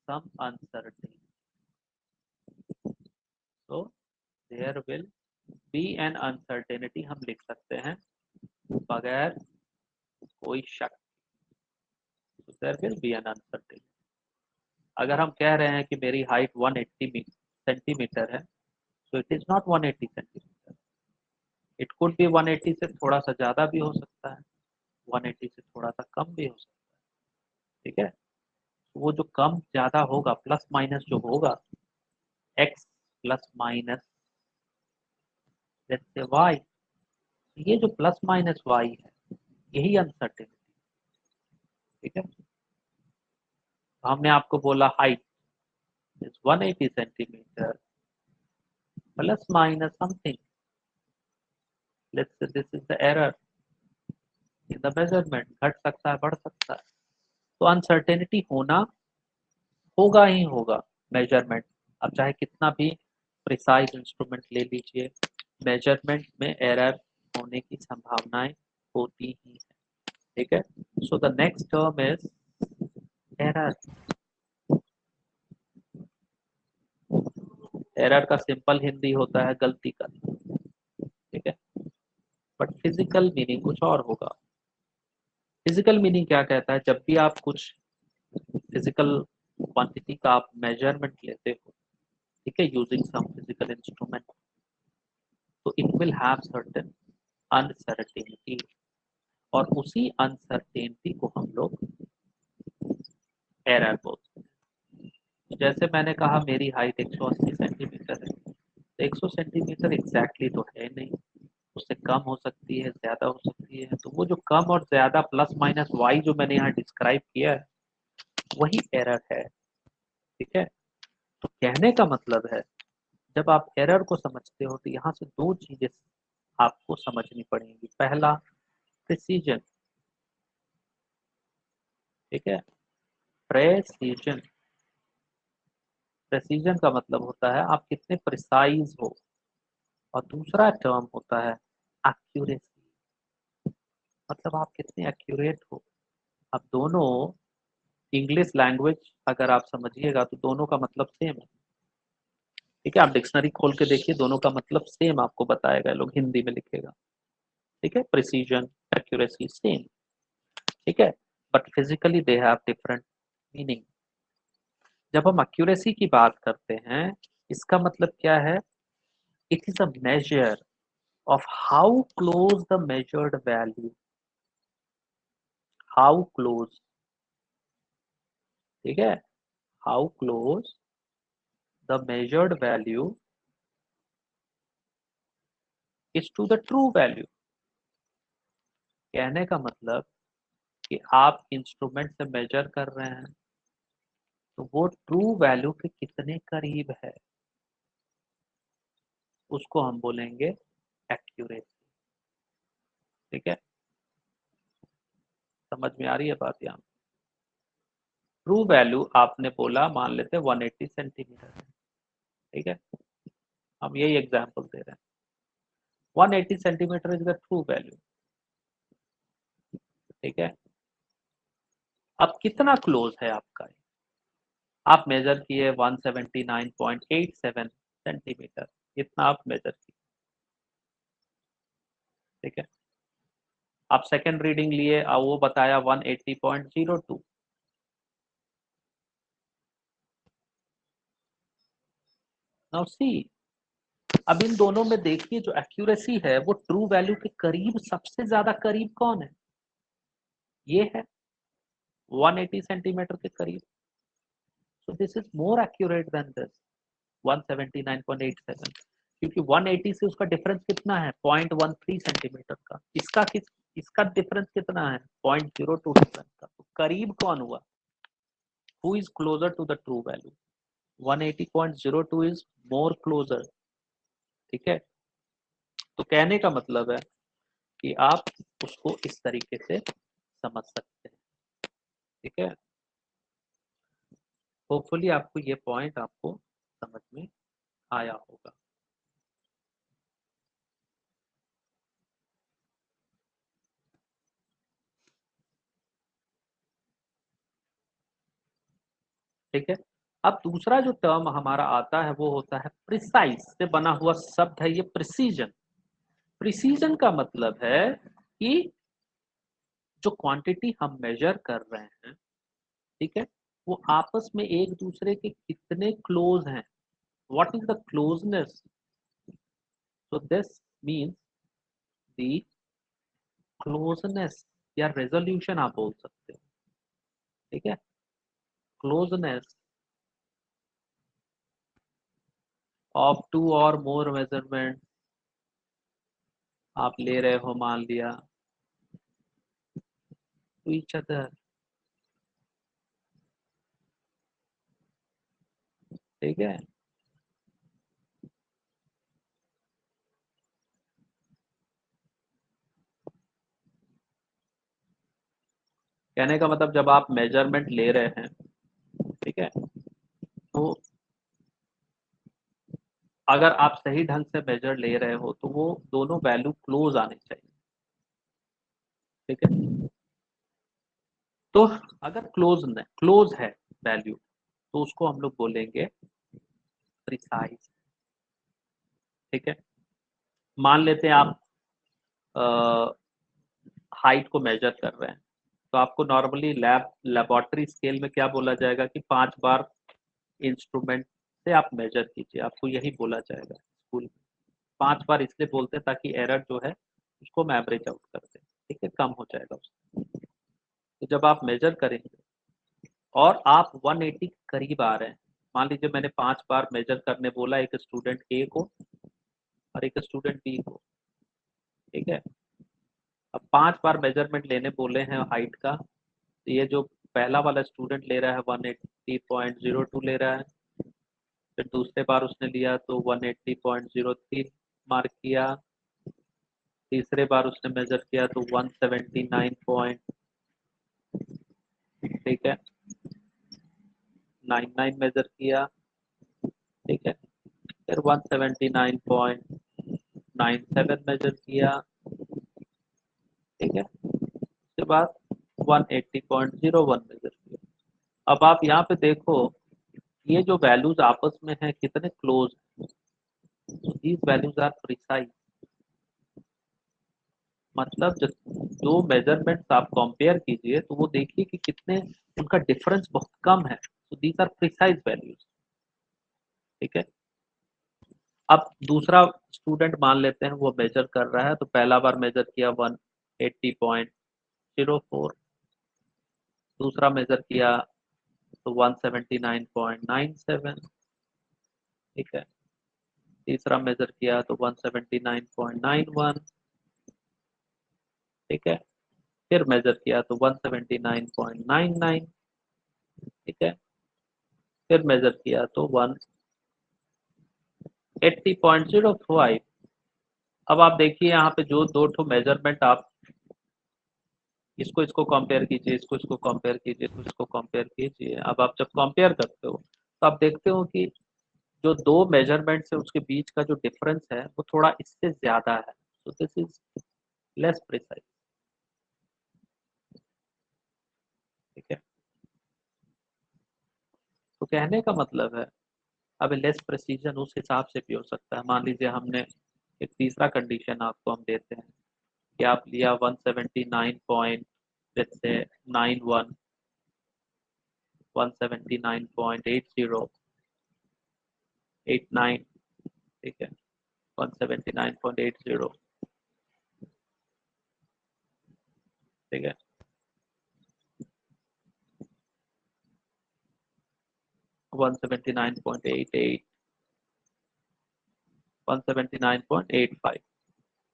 some uncertainty, so there will be an uncertainty हम लिख सकते हैं बगैर कोई शक। so there will be an uncertainty। अगर हम कह रहे हैं कि मेरी हाइट 180 सेंटीमीटर है, so it is not 180 centimetre, it could be 180 से थोड़ा सा ज्यादा भी हो सकता है, 180 से थोड़ा सा कम भी हो सकता है। ठीक है, वो जो कम ज्यादा होगा, प्लस माइनस जो होगा, x plus minus let's say y, ये जो प्लस माइनस y है यही अनसर्टेनिटी। ठीक है, तो हमने आपको बोला height, is 180 centimeter plus minus something. Let's say this is the error in the measurement. घट सकता है, बढ़ सकता है, तो अनसर्टेनिटी होगा ही होगा मेजरमेंट। अब चाहे कितना भी प्रिसाइज इंस्ट्रूमेंट ले लीजिए, मेजरमेंट में एरर होने की संभावनाएं होती ही है। ठीक है, so the next term is error. Error का सिंपल हिंदी होता है गलती का। ठीक है, बट फिजिकल मीनिंग कुछ और होगा। फिजिकल मीनिंग क्या कहता है, जब भी आप कुछ फिजिकल क्वांटिटी का आप मेजरमेंट लेते हो, ठीक है, यूजिंग सम फिजिकल इंस्ट्रूमेंट, तो it will have certain uncertainty, और उसी अनसर्टेनिटी को हम लोग एरर बोलते हैं। जैसे मैंने कहा मेरी हाइट 180 सेंटीमीटर है, तो 100 सेंटीमीटर एग्जैक्टली तो है नहीं, उससे कम हो सकती है, ज्यादा हो सकती है। तो वो जो कम और ज्यादा प्लस माइनस वाई जो मैंने यहाँ डिस्क्राइब किया है, वही एरर है। ठीक है, तो कहने का मतलब है, जब आप एरर को समझते हो तो यहाँ से दो चीजें आपको समझनी पड़ेंगी। पहला, प्रिसीजन। ठीक है, प्रेसीजन। प्रेसीजन का मतलब होता है आप कितने प्रिसाइज हो, और दूसरा टर्म होता है एक्यूरेसी, मतलब आप कितने एक्यूरेट हो। अब दोनों इंग्लिश लैंग्वेज अगर आप समझिएगा तो दोनों का मतलब सेम है। ठीक है, आप डिक्शनरी खोल के देखिए, दोनों का मतलब सेम आपको बताएगा, लोग हिंदी में लिखेगा। ठीक है, प्रिसीजन, एक्यूरेसी सेम। ठीक है, but physically they have different meaning. जब हम एक्यूरेसी की बात करते हैं, इसका मतलब क्या है, it is a measure of how close the measured value, how close, ठीक है, how close the measured value is to the true value। कहने का मतलब कि आप इंस्ट्रूमेंट से मेजर कर रहे हैं, तो वो ट्रू वैल्यू के कितने करीब है, उसको हम बोलेंगे एक्यूरेसी। ठीक है, समझ में आ रही है बात यहाँ। ट्रू वैल्यू आपने बोला, मान लेते हैं 180 सेंटीमीटर। ठीक है, हम यही एग्जांपल दे रहे हैं, 180 centimetre is the true value. ठीक है, अब कितना क्लोज है आपका, आप मेजर किए 179.87 सेंटीमीटर, इतना आप मेजर किए। ठीक है, आप सेकेंड रीडिंग लिए, वो बताया 180.02। नाउ सी, अब इन दोनों में देखिए जो एक्यूरेसी है वो ट्रू वैल्यू के करीब, सबसे ज्यादा करीब कौन है, ये है 180 सेंटीमीटर के करीब। सो this is more accurate then this 179.87, क्योंकि 180 से उसका डिफरेंस कितना है, 0.13 सेंटीमीटर का। इसका डिफरेंस कितना है, 0.02 डिफरेंस का। तो करीब कौन हुआ, who is closer to the true value, 180.02 is more closer. ठीक है, तो कहने का मतलब है कि आप उसको इस तरीके से समझ सकते हैं। ठीक है, होपफुली आपको ये पॉइंट आपको समझ में आया होगा। ठीक है, अब दूसरा जो टर्म हमारा आता है वो होता है प्रिसाइज, से बना हुआ शब्द है ये प्रिसीजन। प्रिसीजन का मतलब है कि जो क्वांटिटी हम मेजर कर रहे हैं, ठीक है, वो आपस में एक दूसरे के कितने क्लोज हैं, what is the closeness. So this means the closeness, या रेजोल्यूशन आप बोल सकते हो। ठीक है, क्लोजनेस ऑफ टू और मोर मेजरमेंट आप ले रहे हो, मान लिया, टू ईच अदर। ठीक है। कहने का मतलब जब आप मेजरमेंट ले रहे हैं, ठीक है, तो अगर आप सही ढंग से मेजर ले रहे हो तो वो दोनों वैल्यू क्लोज आने चाहिए, ठीक है। तो अगर क्लोज है वैल्यू, तो उसको हम लोग बोलेंगे प्रिसाइज, ठीक है। मान लेते हैं आप हाइट को मेजर कर रहे हैं, तो आपको नॉर्मली लेबोरेटरी स्केल में क्या बोला जाएगा कि 5 बार इंस्ट्रूमेंट से आप मेजर कीजिए, आपको यही बोला जाएगा स्कूल में। 5 बार इसलिए बोलते हैं ताकि एरर जो है उसको हम एवरेज आउट कर दें, ठीक है, कम हो जाएगा उससे। तो जब आप मेजर करेंगे और आप 180 के करीब आ रहे हैं, मान लीजिए मैंने 5 बार मेजर करने बोला एक स्टूडेंट ए को और एक स्टूडेंट बी को, ठीक है। अब 5 बार मेजरमेंट लेने बोले हैं हाइट का, तो ये जो पहला वाला स्टूडेंट ले रहा है 180.02 ले रहा है, फिर दूसरे बार उसने लिया तो 180.03 मार्क किया, तीसरे बार उसने मेजर किया तो 179 पॉइंट, ठीक है, 99 मेजर किया, ठीक है, फिर 179.97 मेजर किया, ठीक है, उसके बाद 180.01 मेजर किया। अब आप यहाँ पे देखो ये जो वैल्यूज आपस में है कितने close, so these values are precise। मतलब जब दो मेजरमेंट्स आप कंपेयर कीजिए तो वो देखिए कि कितने उनका डिफरेंस बहुत कम है, तो दीज आर प्रिसाइज वैल्यूज, ठीक है। अब दूसरा स्टूडेंट मान लेते हैं वो मेजर कर रहा है, तो पहला बार मेजर किया 180.04, दूसरा मेजर किया तो 179.97, ठीक है, तीसरा मेजर किया तो 179.91, ठीक है, फिर मेजर किया तो 179.99, ठीक है, फिर मेजर किया तो 180.05। अब आप देखिए यहाँ पे जो दो ठो मेजरमेंट आप इसको इसको कंपेयर कीजिए, इसको इसको कंपेयर कीजिए, इसको इसको कंपेयर कीजिए। अब आप जब कंपेयर करते हो तो आप देखते हो कि जो दो मेजरमेंट है उसके बीच का जो डिफरेंस है वो थोड़ा इससे ज्यादा है, तो दिस इज लेस प्रिसाइज, ठीक है। तो कहने का मतलब है अब लेस प्रेसिजन उस हिसाब से भी हो सकता है। मान लीजिए हमने एक तीसरा कंडीशन आपको हम देते हैं कि आप लिया 179 पॉइंट, लेट्स से 91, 179.80, 89, ठीक है, 179.80, ठीक है, 179.88, 179.85,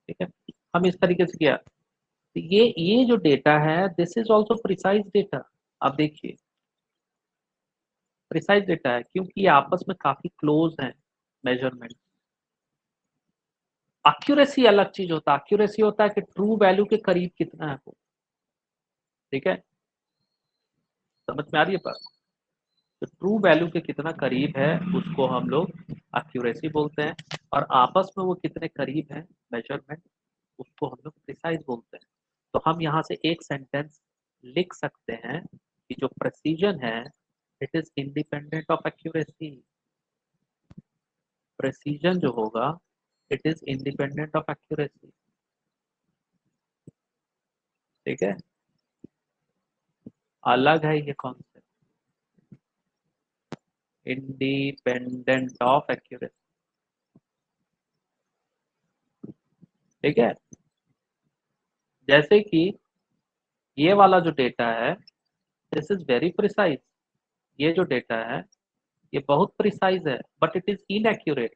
ठीक है। हम इस तरीके से किया, तो ये जो डेटा है this is also precise data. आप देखिए प्रिसाइज डेटा है क्योंकि ये आपस में काफी क्लोज हैं मेजरमेंट। एक्यूरेसी अलग चीज होता है, एक्यूरेसी होता है कि ट्रू वैल्यू के करीब कितना है वो, ठीक है, समझ में आ रही है बात। तो ट्रू वैल्यू के कितना करीब है उसको हम लोग एक्यूरेसी बोलते हैं, और आपस में वो कितने करीब है मेजरमेंट उसको हम लोग प्रिसाइज बोलते हैं। तो हम यहाँ से एक सेंटेंस लिख सकते हैं कि जो प्रेसिजन है it is independent of accuracy. Precision जो होगा it is independent of accuracy, ठीक है, अलग है ये कॉन्सेप्ट, इंडिपेंडेंट ऑफ एक्यूरेसी, ठीक है। जैसे कि ये वाला जो डेटा है दिस इज वेरी प्रिसाइज, ये जो डेटा है ये बहुत प्रिसाइज है बट इट इज इनएक्यूरेट।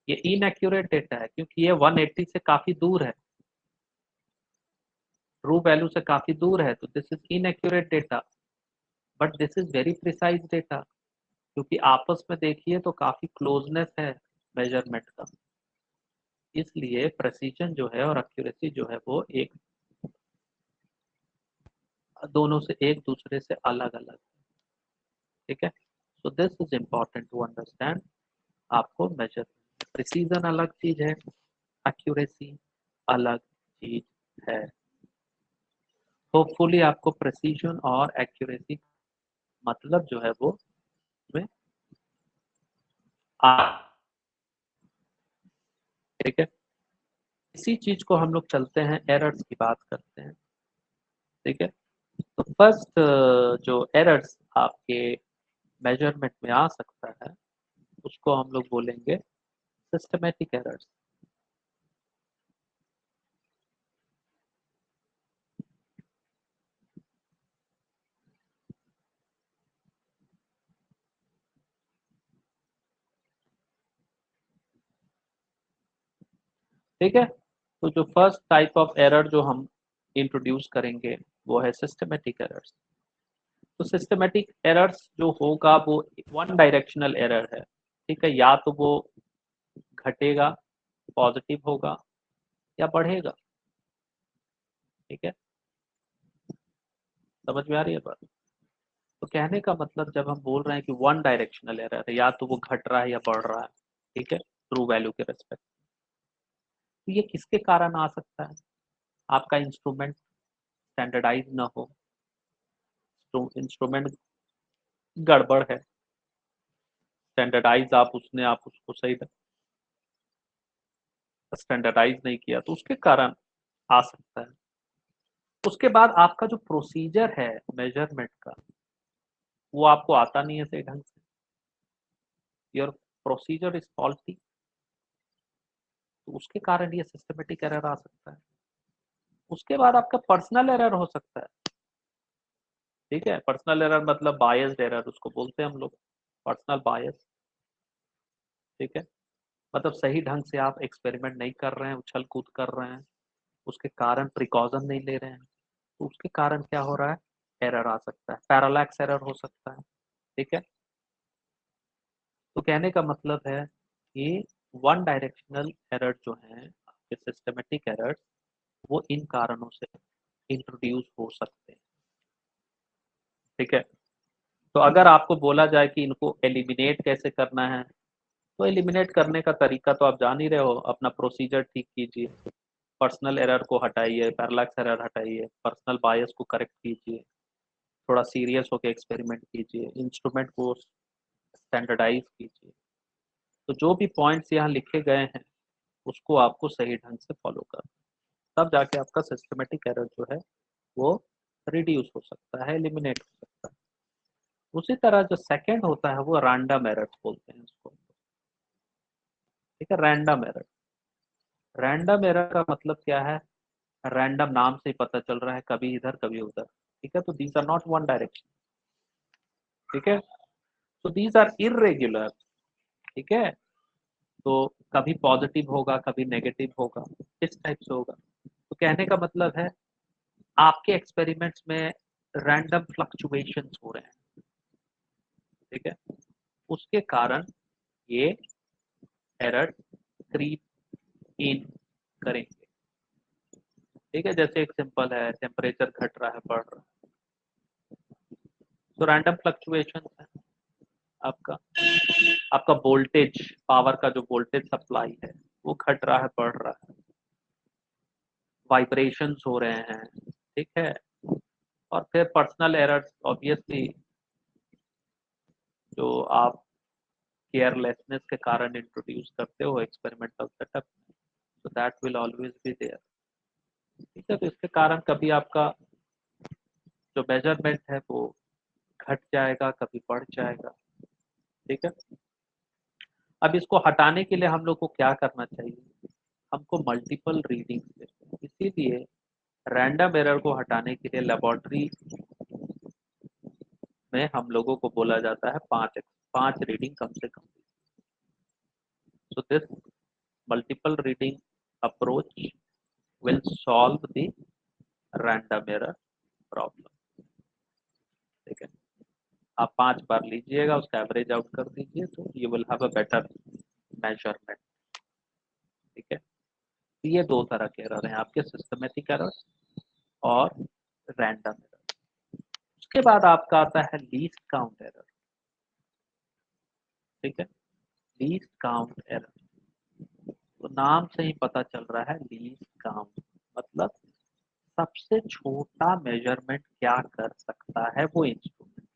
ये इनएक्यूरेट डेटा है क्योंकि ये 180 से काफी दूर है, ट्रू वैल्यू से काफी दूर है, तो this is inaccurate data but this is very precise data. क्योंकि आपस में देखिए तो काफी क्लोजनेस है मेजरमेंट का, इसलिए प्रेसिजन जो है और एक्यूरेसी जो है वो एक दोनों से एक दूसरे से अलग अलग, ठीक है। So this is important to understand. आपको मेजर प्रिसीजन अलग चीज है, एक्यूरेसी अलग चीज है। होपफुली आपको प्रिसीजन और एक्यूरेसी मतलब जो है वो में आ, ठीक है। इसी चीज को हम लोग चलते हैं एरर्स की बात करते हैं, ठीक है। तो फर्स्ट जो एरर्स आपके मेजरमेंट में आ सकता है उसको हम लोग बोलेंगे सिस्टमेटिक एरर्स। ठीक है, तो जो फर्स्ट टाइप ऑफ एरर जो हम इंट्रोड्यूस करेंगे वो है सिस्टमेटिक एरर्स। तो सिस्टमेटिक एरर्स जो होगा वो वन डायरेक्शनल एरर है, ठीक है। या तो वो घटेगा, पॉजिटिव होगा, या बढ़ेगा, ठीक है। समझ में आ रही है बात? तो कहने का मतलब जब हम बोल रहे हैं कि वन डायरेक्शनल एरर है, या तो वो घट रहा है या बढ़ रहा है, ठीक है, ट्रू वैल्यू के रेस्पेक्ट, तो ये किसके कारण आ सकता है? आपका इंस्ट्रूमेंट स्टैंडर्डाइज ना हो, तो इंस्ट्रूमेंट गड़बड़ है, स्टैंडर्डाइज आप उसको सही स्टैंडर्डाइज नहीं किया, तो उसके कारण आ सकता है। उसके बाद आपका जो प्रोसीजर है मेजरमेंट का वो आपको आता नहीं है सही ढंग से, योर प्रोसीजर इज फॉल्टी, तो उसके कारण ये सिस्टमेटिक एरर आ सकता है। उसके बाद आपका पर्सनल एरर हो सकता है, ठीक है। पर्सनल एरर मतलब बायस्ड एरर उसको बोलते हैं हम लोग, पर्सनल बायस, ठीक है। मतलब सही ढंग से आप एक्सपेरिमेंट नहीं कर रहे हैं, उछल कूद कर रहे हैं, उसके कारण प्रिकॉशन नहीं ले रहे हैं, तो उसके कारण क्या हो रहा है, एरर आ सकता है, पैरालैक्स एरर हो सकता है, ठीक है। तो कहने का मतलब है कि वन डायरेक्शनल एरर जो है आपके सिस्टमेटिक एरर, वो इन कारणों से इंट्रोड्यूस हो सकते हैं, ठीक है। तो अगर आपको बोला जाए कि इनको एलिमिनेट कैसे करना है, तो एलिमिनेट करने का तरीका तो आप जान ही रहे हो, अपना प्रोसीजर ठीक कीजिए, पर्सनल एरर को हटाइए, पैरालैक्स एरर हटाइए, पर्सनल बायस को करेक्ट कीजिए, थोड़ा सीरियस होकर एक्सपेरिमेंट कीजिए, इंस्ट्रूमेंट को स्टैंडर्डाइज कीजिए। तो जो भी पॉइंट्स यहाँ लिखे गए हैं उसको आपको सही ढंग से फॉलो करना, तब जाके आपका सिस्टमेटिक एरर जो है वो रिड्यूस हो सकता है, एलिमिनेट हो सकता है। उसी तरह जो सेकंड होता है वो रैंडम एरर्स बोलते हैं इसको, ठीक है। रैंडम एरर, रैंडम एरर का मतलब क्या है? रैंडम नाम से ही पता चल रहा है, कभी इधर कभी उधर, ठीक है। तो these are not one direction, ठीक है। तो दीज आर इरेग्युलर, ठीक है। तो कभी पॉजिटिव होगा, कभी नेगेटिव होगा, इस टाइप से होगा। तो कहने का मतलब है आपके एक्सपेरिमेंट्स में रैंडम फ्लक्चुएशंस हो रहे हैं, ठीक है। उसके कारण ये एरर क्रीप इन करेंगे, ठीक है। जैसे एक सिंपल है, टेम्परेचर घट रहा है, बढ़ रहा है, तो रैंडम फ्लक्चुएशन है। आपका आपका वोल्टेज, पावर का जो वोल्टेज सप्लाई है वो घट रहा है, बढ़ रहा है, वाइब्रेशंस हो रहे हैं, ठीक है। और फिर पर्सनल एरर्स ऑब्वियसली जो आप केयरलेसनेस के कारण इंट्रोड्यूस करते हो एक्सपेरिमेंटल सेटअप, तो that will always be there, ठीक है। तो इसके कारण कभी आपका जो मेजरमेंट है वो घट जाएगा, कभी बढ़ जाएगा, ठीक है। अब इसको हटाने के लिए हम लोग को क्या करना चाहिए? हमको मल्टीपल रीडिंग्स लेते हैं, इसीलिए रैंडम एरर को हटाने के लिए लेबोरेटरी में हम लोगों को बोला जाता है पांच पांच रीडिंग कम से कम। So this multiple reading approach will solve the random error problem, ठीक है। आप 5 बार लीजिएगा, उसका एवरेज आउट कर दीजिए, तो you will have a better measurement. ठीक है, तो ये दो तरह के एरर हैं आपके, सिस्टमेटिक एरर्स और रैंडम एरर। उसके बाद आपका आता है लीस्ट काउंट एरर। ठीक है, लीस्ट काउंट एरर, तो नाम से ही पता चल रहा है लीस्ट काउंट मतलब सबसे छोटा मेजरमेंट क्या कर सकता है वो instrument.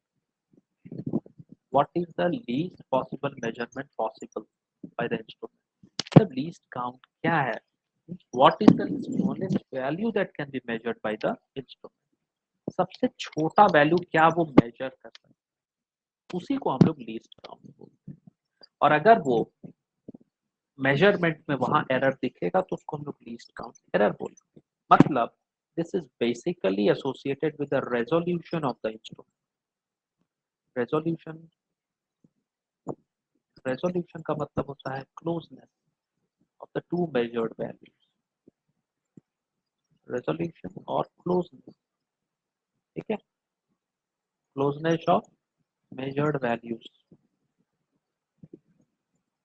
What is the least possible measurement possible by the instrument, the least count क्या है, what is the smallest value that can be measured by the instrument, सबसे छोटा वैल्यू क्या वो मेजर कर सकता है, उसी को हम लोग लीस्ट काउंट बोलते हैं। और अगर वो मेजरमेंट में वहां एरर दिखेगा तो उसको हम लोग लीस्ट काउंट एरर बोलते हैं। मतलब this is basically associated with the resolution of the instrument. Resolution, resolution का मतलब होता है closeness of the two measured values, resolution और क्लोजनेस। ठीक है, क्लोजनेस ऑफ मेजर्ड वैल्यूज।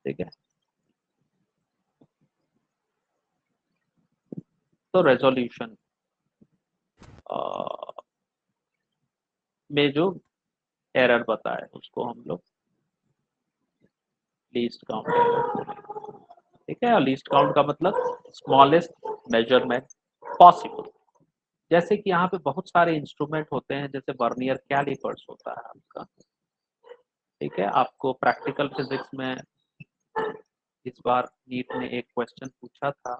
ठीक है, तो रेजोल्यूशन में जो एरर बताए उसको हम लोग लीस्ट काउंट एरर बोलेंगे। ठीक है, और लीस्ट काउंट का मतलब स्मॉलेस्ट मेजरमेंट पॉसिबल। जैसे कि यहाँ पे बहुत सारे इंस्ट्रूमेंट होते हैं, जैसे वर्नियर कैलिपर्स होता है आपका। ठीक है, आपको प्रैक्टिकल फिजिक्स में इस बार नीट ने एक क्वेश्चन पूछा था,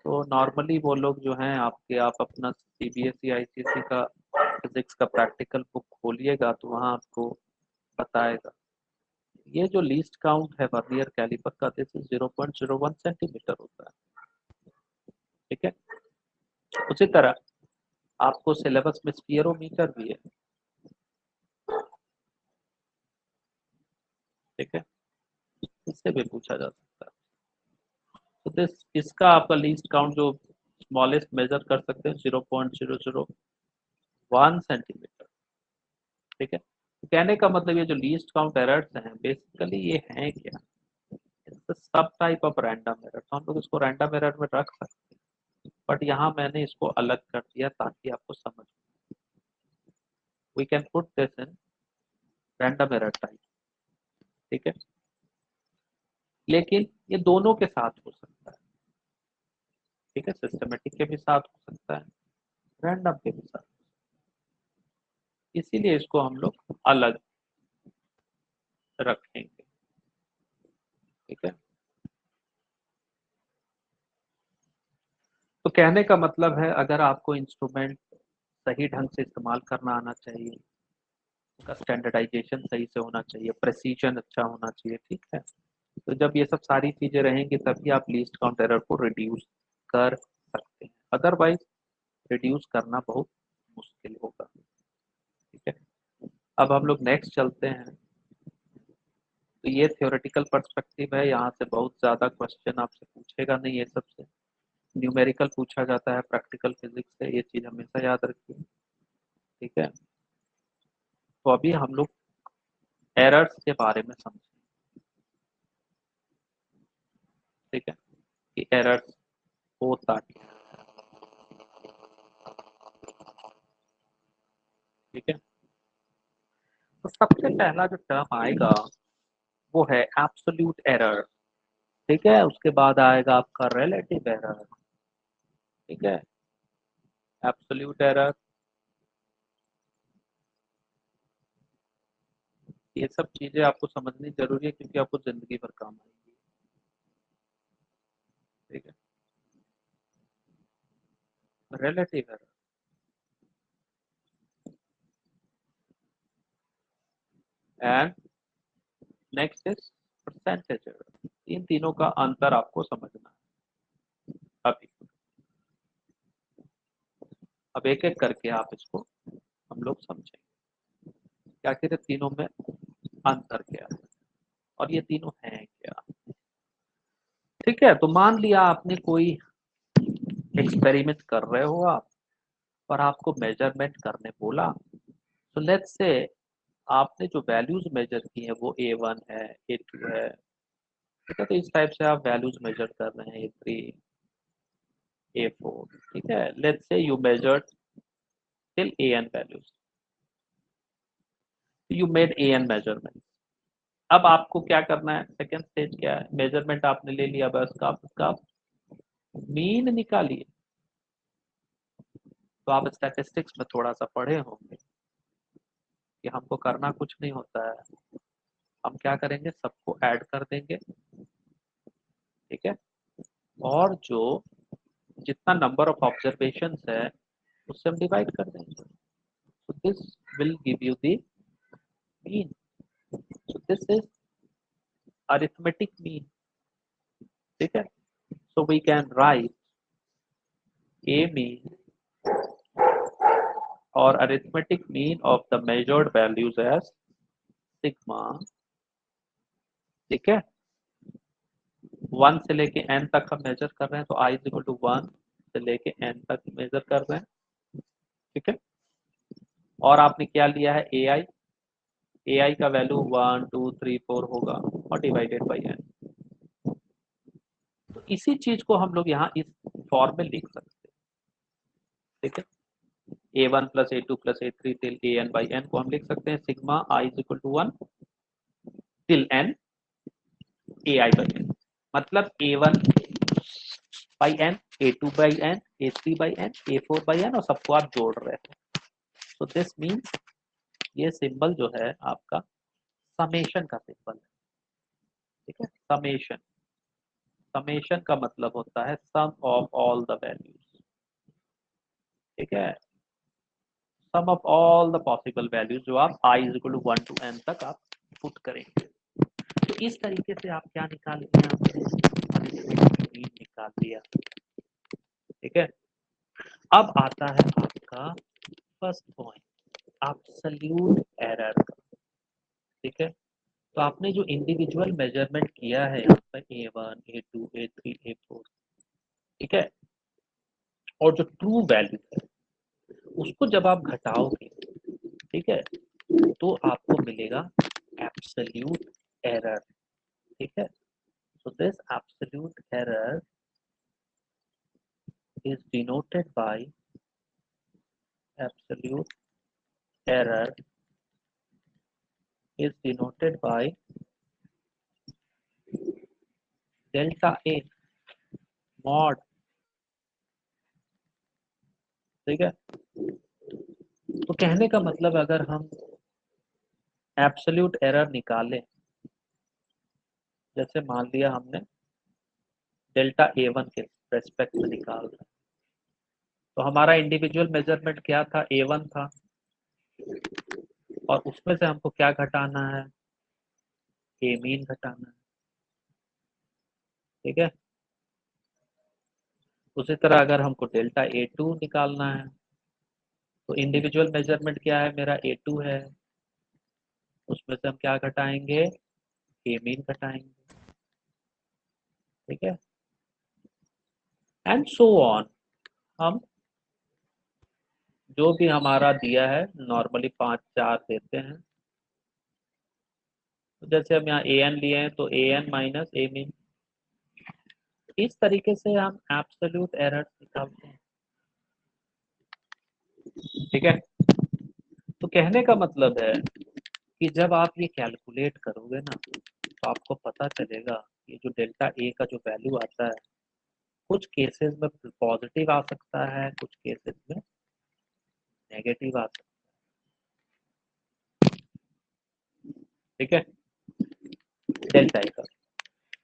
तो नॉर्मली वो लोग जो हैं आपके, आप अपना सीबीएसई आईसीएसई का फिजिक्स का प्रैक्टिकल बुक खोलिएगा तो वहाँ आपको बताएगा। ये जो लीस्ट काउंट है वर्नियर कैलिपर का, दिस इज 0.01 सेंटीमीटर होता है। ठीक है, उसी तरह आपको सिलेबस में स्फीयरोमीटर भी है। ठीक है, इससे भी पूछा जा सकता है। तो दिस इसका आपका लीस्ट काउंट जो स्मॉलेस्ट मेजर कर सकते हैं 0.001 सेंटीमीटर। ठीक है, तो कहने का मतलब ये जो लीस्ट काउंट एरर्स हैं बेसिकली ये हैं क्या, सब टाइप ऑफ रैंडम एरर, तो हम लोग इसको रैंडम एरर में रख सकते हैं, बट यहाँ मैंने इसको अलग कर दिया ताकि आपको समझ, we can put this in random error type. ठीक है, लेकिन ये दोनों के साथ हो सकता है। ठीक है, सिस्टमेटिक के भी साथ हो सकता है, रैंडम के भी साथ, इसीलिए इसको हम लोग अलग रखेंगे। ठीक है, तो कहने का मतलब है अगर आपको इंस्ट्रूमेंट सही ढंग से इस्तेमाल करना आना चाहिए, उसका स्टैंडर्डाइजेशन सही से होना चाहिए, प्रेसिजन अच्छा होना चाहिए। ठीक है, तो जब ये सब सारी चीजें रहेंगी तभी आप लीस्ट काउंट एरर को रिड्यूस कर सकते हैं, अदरवाइज रिड्यूस करना बहुत मुश्किल होगा। ठीक है, अब हम लोग नेक्स्ट चलते हैं। तो ये थ्योरेटिकल पर्सपेक्टिव है, यहाँ से बहुत ज़्यादा क्वेश्चन आपसे पूछेगा नहीं, ये सबसे न्यूमेरिकल पूछा जाता है प्रैक्टिकल फिजिक्स से, ये चीज़ हमेशा याद रखिए। ठीक है, तो अभी हम लोग एरर्स के बारे में समझें। ठीक है, कि एरर्स होता क्या है। ठीक है, तो सबसे पहला जो टर्म आएगा वो है एब्सोल्यूट एरर। ठीक है, उसके बाद आएगा आपका रिलेटिव एरर। ठीक है, एब्सोल्यूट एरर, ये सब चीजें आपको समझनी जरूरी है क्योंकि आपको जिंदगी भर काम आएगी। ठीक है, relative error and next is percentage error. इन तीनों का अंतर आपको समझना है अभी। अब एक एक करके आप इसको हम लोग समझेंगे कि आखिर तीनों में अंतर क्या है और ये तीनों हैं क्या। ठीक है, तो मान लिया आपने कोई एक्सपेरिमेंट कर रहे हो आप, और आपको मेजरमेंट करने बोला, सो लेट्स से आपने जो वैल्यूज मेजर की है वो A1 है, A2 है, ठीक है। तो इस टाइप से आप वैल्यूज मेजर कर रहे हैं, A3, A4, ठीक है। लेट्स से you measured till AN values, you made AN measurement. अब आपको क्या करना है, सेकेंड स्टेज क्या है, मेजरमेंट आपने ले लिया, बस का उसका मीन निकालिए। तो आप स्टैटिस्टिक्स में थोड़ा सा पढ़े होंगे कि हमको करना कुछ नहीं होता है, हम क्या करेंगे, सबको ऐड कर देंगे, ठीक है। और जो जितना नंबर ऑफ ऑब्जर्वेशंस है उससे हम डिवाइड कर देंगे। so this will give you the mean, so this is arithmetic mean, ठीक है। so we can write a mean or arithmetic mean of the measured values as sigma, ठीक है। 1 से लेके n तक हम मेजर कर रहे हैं, तो i इज इक्वल टू 1 से लेके n तक मेजर कर रहे हैं, ठीक है। और आपने क्या लिया है, ai का वैल्यू 1 2 3 4 होगा और डिवाइडेड बाई n। तो इसी चीज को हम लोग यहाँ इस फॉर्म में लिख सकते हैं, ठीक है। A1 plus A2 plus A3 till AN by n को हम लिख सकते हैं sigma i is equal to 1 till n AI by n, मतलब A1 by n, A2 by n, A3 by n, A4 by n, और सबको आप जोड़ रहे हैं। तो दिस मीन्स ये सिंबल जो है आपका समेशन का सिंबल है, ठीक है। समेशन, समेशन का मतलब होता है sum of all the values, ठीक है। Sum of all the possible values जो आप i is equal to 1 to n तक आप पुट करेंगे। तो इस तरीके से आप क्या निकाल लिया, आपने मीन निकाल लिया, ठीक है। अब आता है आपका फर्स्ट पॉइंट, एब्सोल्यूट एरर का, ठीक है। तो आपने जो इंडिविजुअल मेजरमेंट किया है यहाँ पर A1 A2 A3 A4, ठीक है, और जो ट्रू वैल्यू है उसको जब आप घटाओगे, ठीक है, तो आपको मिलेगा एब्सोल्यूट एरर, ठीक है। so this absolute error is denoted by absolute error is denoted by delta A mod, ठीक है। तो कहने का मतलब अगर हम एब्सोल्यूट एरर निकालें, जैसे मान लिया हमने डेल्टा A1 के रेस्पेक्ट में निकाल रहे हैं, तो हमारा इंडिविजुअल मेजरमेंट क्या था, A1 था, और उसमें से हमको क्या घटाना है, ए मीन घटाना है, ठीक है। उसी तरह अगर हमको डेल्टा A2 निकालना है, तो इंडिविजुअल मेजरमेंट क्या है, मेरा A2 है, उसमें से हम क्या घटाएंगे, ए मीन घटाएंगे, ठीक है, एंड सो ऑन। हम जो भी हमारा दिया है नॉर्मली 5 4 देते हैं, तो जैसे हम यहाँ ए एन लिए हैं तो A N minus A mean, इस तरीके से हम एब्सोल्यूट एरर निकालते हैं, ठीक है। तो कहने का मतलब है कि जब आप ये कैलकुलेट करोगे ना, तो आपको पता चलेगा ये जो डेल्टा ए का जो वैल्यू आता है, कुछ केसेस में पॉजिटिव आ सकता है, कुछ केसेस में नेगेटिव आ सकता है, ठीक है, डेल्टा ए का।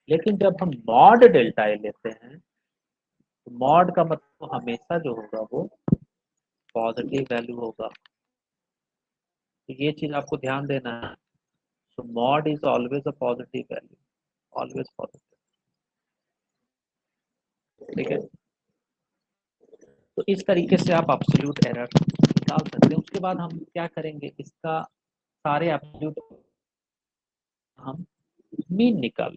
लेकिन जब हम मॉड डेल्टा ए लेते हैं, तो मॉड का मतलब हमेशा जो होगा वो पॉजिटिव वैल्यू होगा, तो ये चीज आपको ध्यान देना है। So mod is always a positive value, always positive, ठीक है। तो इस तरीके से आप एब्सोल्यूट एरर निकाल सकते हैं। उसके बाद हम क्या करेंगे, इसका सारे एब्सोल्यूट हम मीन निकाल,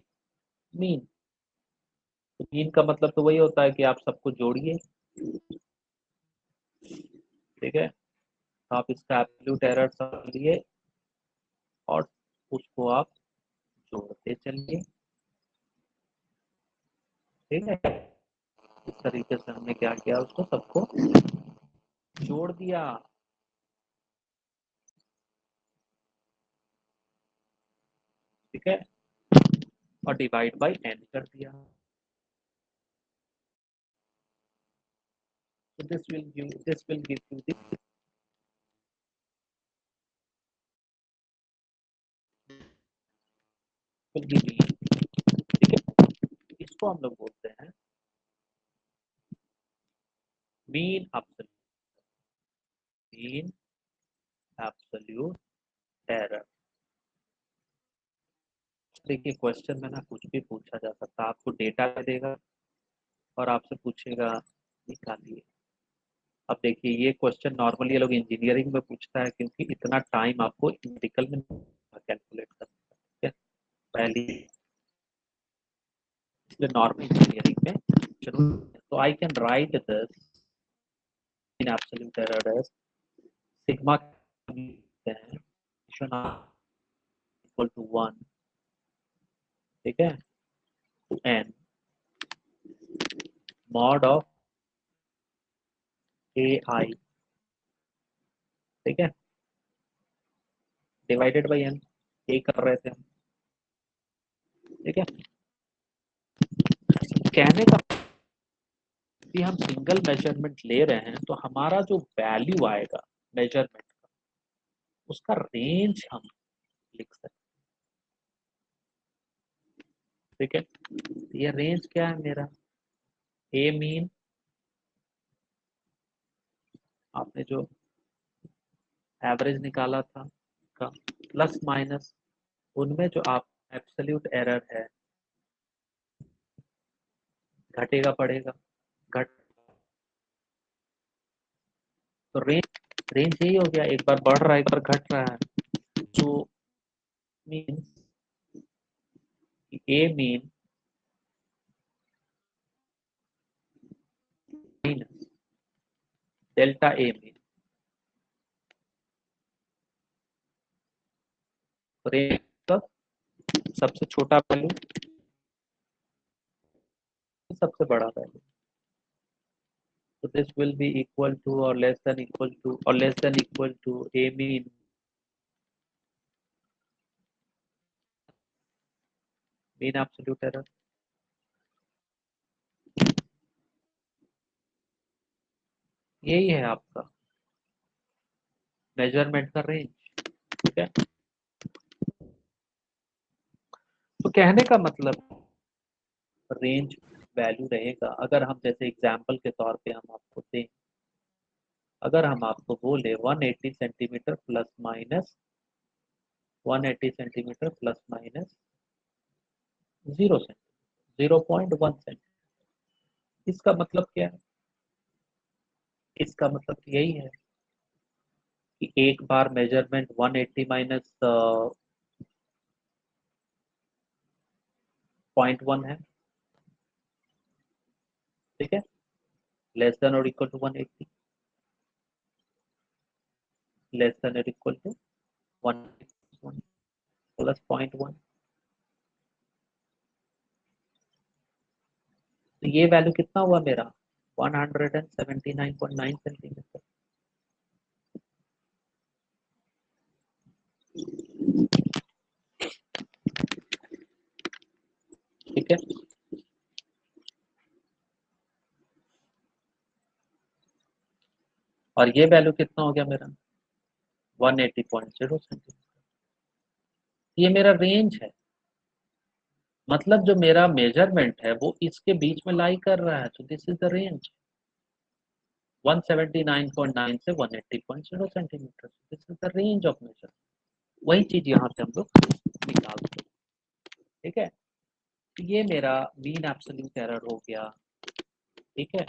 मीन, तो मीन का मतलब तो वही होता है कि आप सबको जोड़िए, ठीक है। आप इसका एब्सोल्यूट एरर समझ लिए और उसको आप जोड़ते चलिए। ठीक है, इस तरीके से हमने क्या किया, उसको सबको जोड़ दिया। ठीक है, और डिवाइड बाय n कर दिया। So this will give you the will give me। ठीक है, इसको हम लोग बोलते हैं mean absolute, mean absolute error. देखिए क्वेश्चन में ना कुछ भी पूछा जा सकता है, आपको डेटा देगा और आपसे पूछेगा निकालिए। अब देखिए ये क्वेश्चन नॉर्मली ये लोग इंजीनियरिंग में पूछता है, क्योंकि इतना टाइम आपको मेडिकल में कैलकुलेट करना है। ठीक है, पहली इसलिए नॉर्मल इंजीनियरिंग में जरूर। तो I can write this in absolute error as sigma equal to 1, ठीक है, to n mod of ai, ठीक है, डिवाइडेड बाई n, यही कर रहे थे हम। ठीक है, कहने का कि हम सिंगल मेजरमेंट ले रहे हैं तो हमारा जो वैल्यू आएगा मेजरमेंट का, उसका रेंज हम लिख सकते हैं। ठीक है, ये रेंज क्या है मेरा, ए मीन, आपने जो एवरेज निकाला था का प्लस माइनस उनमें जो आप एब्सोल्यूट एरर है घटेगा पड़ेगा, घट, तो रेंज, रेंज यही हो गया, एक बार बढ़ रहा है एक बार घट रहा है। जो mean A mean minus delta A mean, range का सबसे छोटा वैल्यू सबसे बड़ा value. So this will be equal to or less than equal to or less than equal to a mean absolute error। यही है आपका मेजरमेंट का range. ठीक है, तो कहने का मतलब रेंज वैल्यू रहेगा। अगर हम जैसे एग्जांपल के तौर पे हम आपको दें, अगर हम आपको बोले 180 centimetre plus minus 180 centimetre plus minus 0 centimetre 0.1 centimetre, इसका मतलब क्या है, इसका मतलब यही है कि एक बार मेजरमेंट 180 माइनस 0.1 है। ठीक है, लेस देन और इक्वल टू 180, लेस देन और इक्वल टू 1 प्लस 0.1, तो ये वैल्यू कितना हुआ मेरा 179.9 सेंटीमीटर। ठीक है, और ये वैल्यू कितना हो गया मेरा 180.0 सेंटीमीटर। ये मेरा रेंज है, मतलब जो मेरा मेजरमेंट है वो इसके बीच में लाई कर रहा है, तो दिस इज द रेंज 179.9 से 180.0 centimetre, this is the range of measure. वही चीज यहाँ से हम लोग निकालते हैं। ठीक है, तो ये मेरा मीन एब्सोल्यूट एरर हो गया। ठीक है,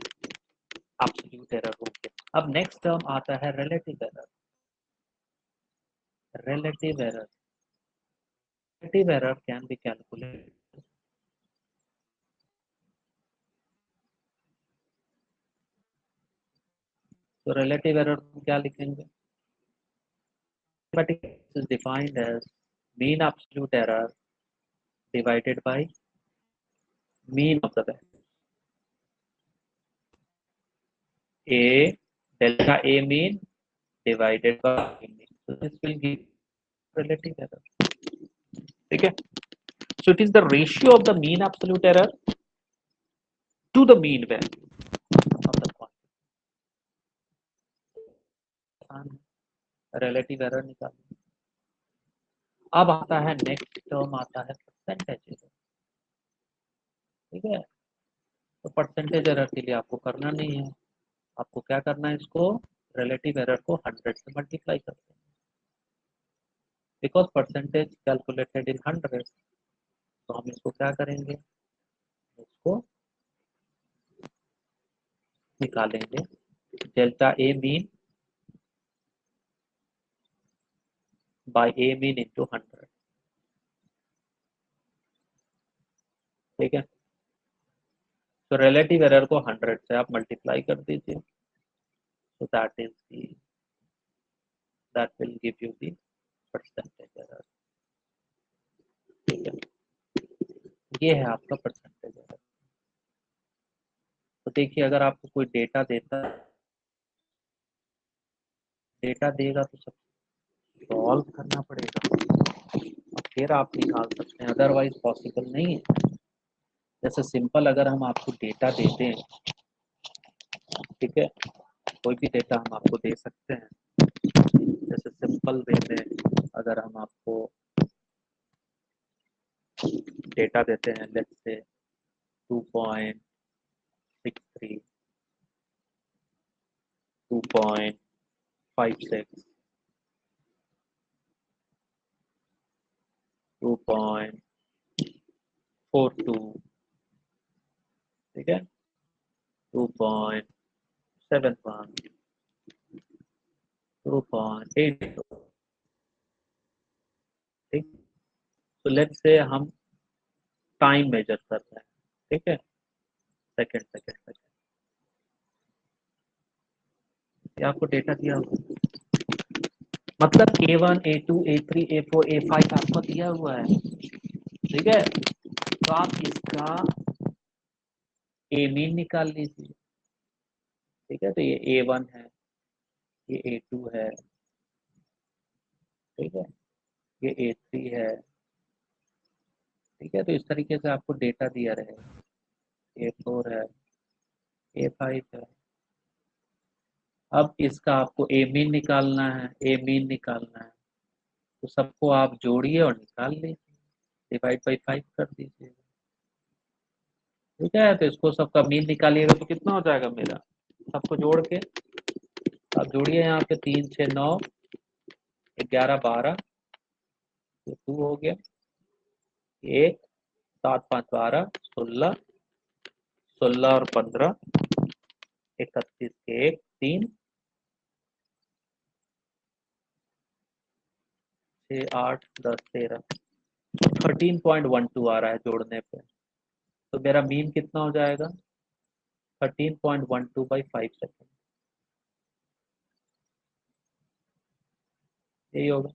एब्सोल्यूट एरर हो गया। अब नेक्स्ट टर्म आता है relative error. Relative error, relative error can be calculated. तो रिलेटिव एरर क्या लिखेंगे, is defined as mean absolute error divided by mean of the value. A delta A mean divided by mean. So this will give relative error. Okay. So it is the ratio of the mean absolute error to the mean value of the quantity. Relative error निकालना. अब आता है next term आता है percentage error. ठीक है. तो percentage error के लिए आपको करना नहीं है. आपको क्या करना है, इसको रिलेटिव एरर को 100 से मल्टीप्लाई करते हैं. बिकॉज परसेंटेज कैलकुलेटेड इन 100, तो हम इसको क्या करेंगे, इसको निकालेंगे delta A mean by A mean into 100. ठीक है. तो रिलेटिव एरर को 100 से आप मल्टीप्लाई कर दीजिए. So that will give you the percentage error. ठीक है. ये है आपका परसेंटेज एरर. तो देखिए, अगर आपको कोई डेटा देगा तो सब सॉल्व करना पड़ेगा, फिर आप निकाल सकते हैं, अदरवाइज पॉसिबल नहीं है. जैसे सिंपल अगर हम आपको डेटा देते हैं, ठीक है, कोई भी डेटा हम आपको दे सकते हैं. जैसे सिंपल वे में अगर हम आपको डेटा देते हैं, लेट्स से 2.63, 2.56, 2.42, ठीक है, 2.71, 2.82. ठीक. तो लेट्स से हम टाइम मेजर कर रहे हैं. ठीक है. Second second second. ये आपको डेटा दिया हुआ है, मतलब A1, A2, A3, A4, A5 आपको दिया हुआ है. ठीक है. तो आप इसका ए मीन निकाल लीजिए. ठीक है. तो ये A1 है, ये A2 है, ठीक है, ये A3 है. ठीक है. तो इस तरीके से आपको डेटा दिया रहेगा. A4 है, A5 है. अब इसका आपको ए मीन निकालना है, ए मीन निकालना है. तो सबको आप जोड़िए और निकाल लीजिए, डिवाइड बाई 5 कर दीजिए. ठीक है. तो इसको सबका मीन निकालिएगा तो कितना हो जाएगा मेरा, सबको जोड़ के आप जोड़िए. यहाँ पे 3, 6, 9, 11, 12, 2 हो गया, 1, 7, 5, 12, 16, 16 और 15, 31 के 1, 3, 6, 8, 10, 13, 13.12 आ रहा है जोड़ने पे. तो मेरा मीन कितना हो जाएगा, 13.12/5 सेकेंड. यही होगा.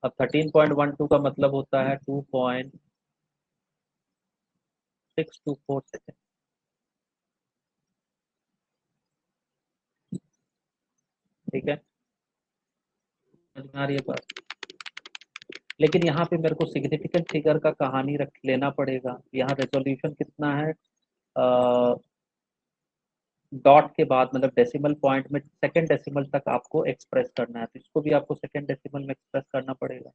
अब 13.12 का मतलब होता है 2.624 सेकेंड. ठीक है. समझ में आ रही है बात. लेकिन यहाँ पे मेरे को सिग्निफिकेंट फिगर का कहानी रख लेना पड़ेगा. यहाँ रेजोल्यूशन कितना है, डॉट के बाद मतलब डेसिमल पॉइंट में सेकंड डेसिमल तक आपको एक्सप्रेस करना है. तो इसको भी आपको सेकंड डेसिमल में एक्सप्रेस करना पड़ेगा.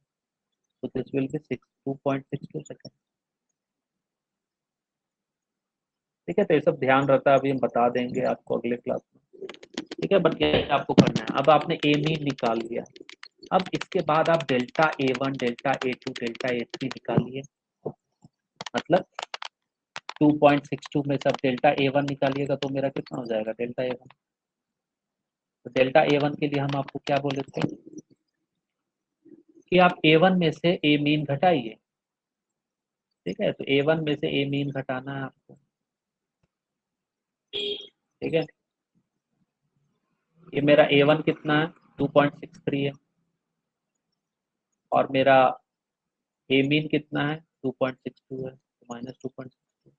तो दिस विल बी 2.62 सेकेंड. ठीक है. तो ये सब ध्यान रहता है, अभी हम बता देंगे आपको अगले क्लास में. ठीक है. बट ये आपको करना है. अब आपने ए मीन निकाल लिया. अब इसके बाद आप delta A1, delta A2, delta A3 निकालिए. मतलब 2.62 में सब डेल्टा A1 निकालिएगा तो मेरा कितना हो जाएगा, डेल्टा A1. तो डेल्टा A1 के लिए हम आपको क्या बोले थे कि आप A1 में से ए मीन घटाइए. ठीक है. तो A1 में से ए मीन घटाना है आपको. ठीक है. ये मेरा A1 कितना है, 2.63 है, और मेरा ए मीन कितना है 2.62 है, तो माइनस 2.62,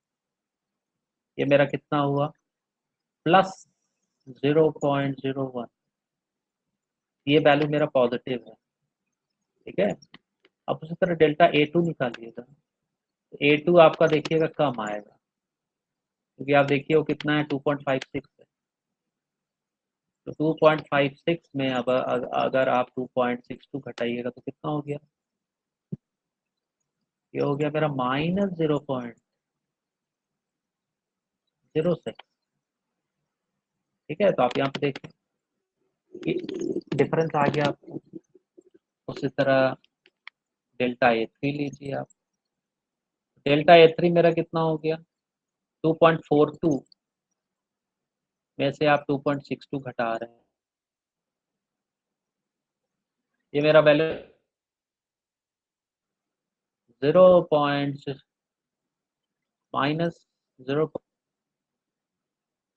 ये मेरा कितना हुआ प्लस 0.01, ये वैल्यू मेरा पॉजिटिव है। ठीक है, अब उसी तरह डेल्टा A2 निकालिएगा, तो A2 आपका देखिएगा कम आएगा, क्योंकि आप देखिए वो कितना है 2.56 है, तो 2.56 में अब अगर आप 2.62 घटाइएगा तो कितना हो गया, ये हो गया मेरा -0.06। ठीक है, तो आप यहाँ पे देखिए डिफरेंस आ गया आपको। उसी तरह डेल्टा A3 लीजिए आप, डेल्टा A3 मेरा कितना हो गया 2.42 में से आप 2.62 घटा रहे हैं, ये मेरा वैल्यू 0. -0।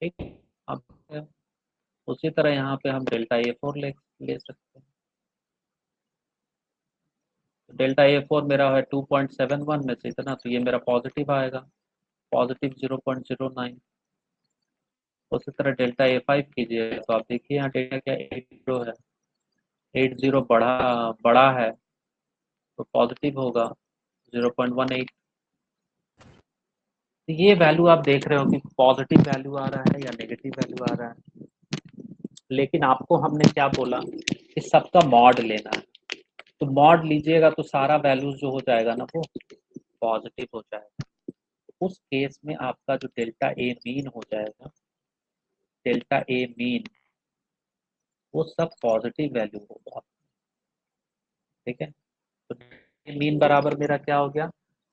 ठीक है, अब उसी तरह यहाँ पे हम डेल्टा A4 ले सकते हैं, डेल्टा A4 मेरा है 2.71 में से इतना, तो ये मेरा पॉजिटिव आएगा, पॉजिटिव 0.09। उसी तरह डेल्टा A5 कीजिए, तो आप देखिए यहाँ डेल्टा क्या 80 है, 80 बड़ा है, तो पॉजिटिव होगा 0.18। तो ये वैल्यू आप देख रहे हो कि पॉजिटिव वैल्यू आ रहा है या नेगेटिव वैल्यू आ रहा है, लेकिन आपको हमने क्या बोला कि सबका मॉड लेना है, तो मॉड लीजिएगा तो सारा वैल्यूज जो हो जाएगा ना वो पॉजिटिव हो जाएगा। उस केस में आपका जो डेल्टा ए मीन हो जाएगा, डेल्टा ए मीन वो सब पॉजिटिव वैल्यू होगा। ठीक है, तो मीन बराबर मेरा क्या हो गया,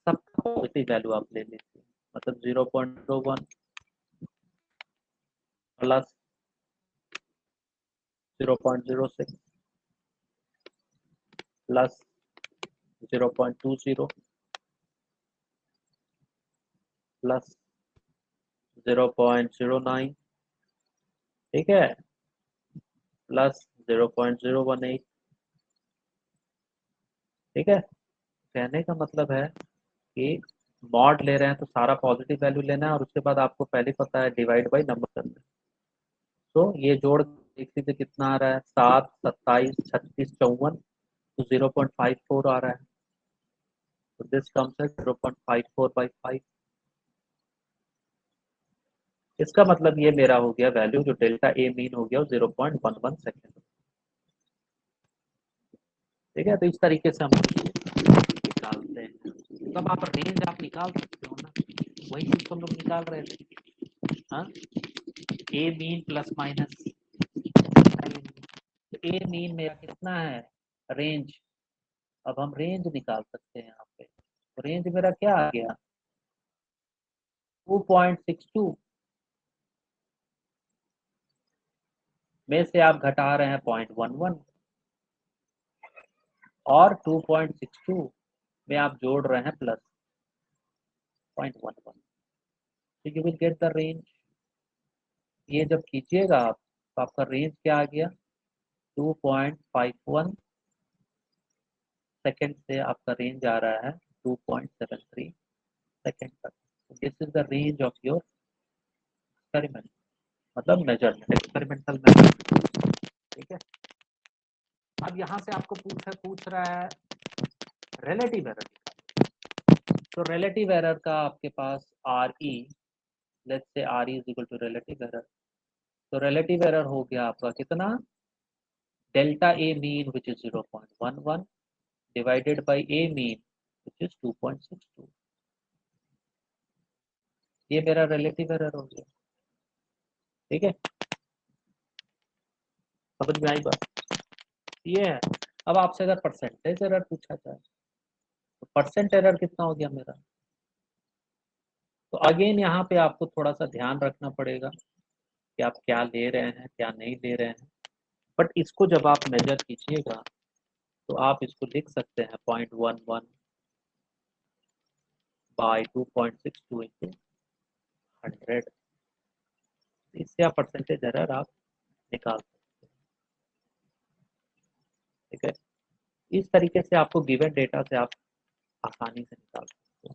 सब पॉजिटिव वैल्यू आप ले लीजिए, मतलब 0.01 प्लस 0.06 प्लस 0.20 प्लस 0.09, ठीक है, प्लस 0.018। ठीक है, कहने का मतलब है कि मॉड ले रहे हैं तो सारा पॉजिटिव वैल्यू लेना है, और उसके बाद आपको पहले पता है डिवाइड बाई नंबर करना है, तो ये जोड़ देख लीजिए कितना आ रहा है 7, 27, 36, 54, तो 0.54 आ रहा है, तो दिस कम्स है 0.54/5। इसका मतलब ये मेरा हो गया वैल्यू, जो डेल्टा ए मीन हो गया वो 0.11 सेकेंड। ठीक है, तो इस तरीके से हम निकालते हैं, तब आप रेंज आप निकाल सकते हो ना, वही चीज हम लोग निकाल रहे थे। हाँ, ए मीन प्लस माइनस ए मीन मेरा कितना है रेंज, अब हम रेंज निकाल सकते हैं यहाँ पे, तो रेंज मेरा क्या आ गया 2.62 में से आप घटा रहे हैं 0.11, और 2.62 में आप जोड़ रहे हैं प्लस 0.11, तो you will get the range. ये जब कीजिएगा आप, तो आपका रेंज क्या आ गया 2.51 सेकेंड से आपका रेंज आ रहा है 2.73 सेकेंड तक। This is the range of your experiment, मतलब मेजरमेंट, एक्सपेरिमेंटल मेजरमेंट। ठीक है, अब यहाँ से आपको पूछ रहा है रिलेटिव एरर, तो रिलेटिव एरर का आपके पास R E, let's say R E is equal to relative error, तो रिलेटिव एरर हो गया आपका कितना delta A mean which is 0.11 divided by A mean which is 2.62, ये मेरा रिलेटिव एरर हो गया। ठीक है, समझ में आई बात, ये है। अब आपसे अगर परसेंटेज एरर पूछा जाए, तो परसेंट एरर कितना हो गया मेरा, तो अगेन यहाँ पे आपको थोड़ा सा ध्यान रखना पड़ेगा कि आप क्या ले रहे हैं क्या नहीं ले रहे हैं, बट इसको जब आप मेजर कीजिएगा तो आप इसको लिख सकते हैं 0.11 बाई 2.62 इंटू 100, इससे आप परसेंटेज एरर आप निकाल सकते हैं। ठीक है, इस तरीके से आपको गिवन डेटा से आप आसानी से निकाल सकते हो।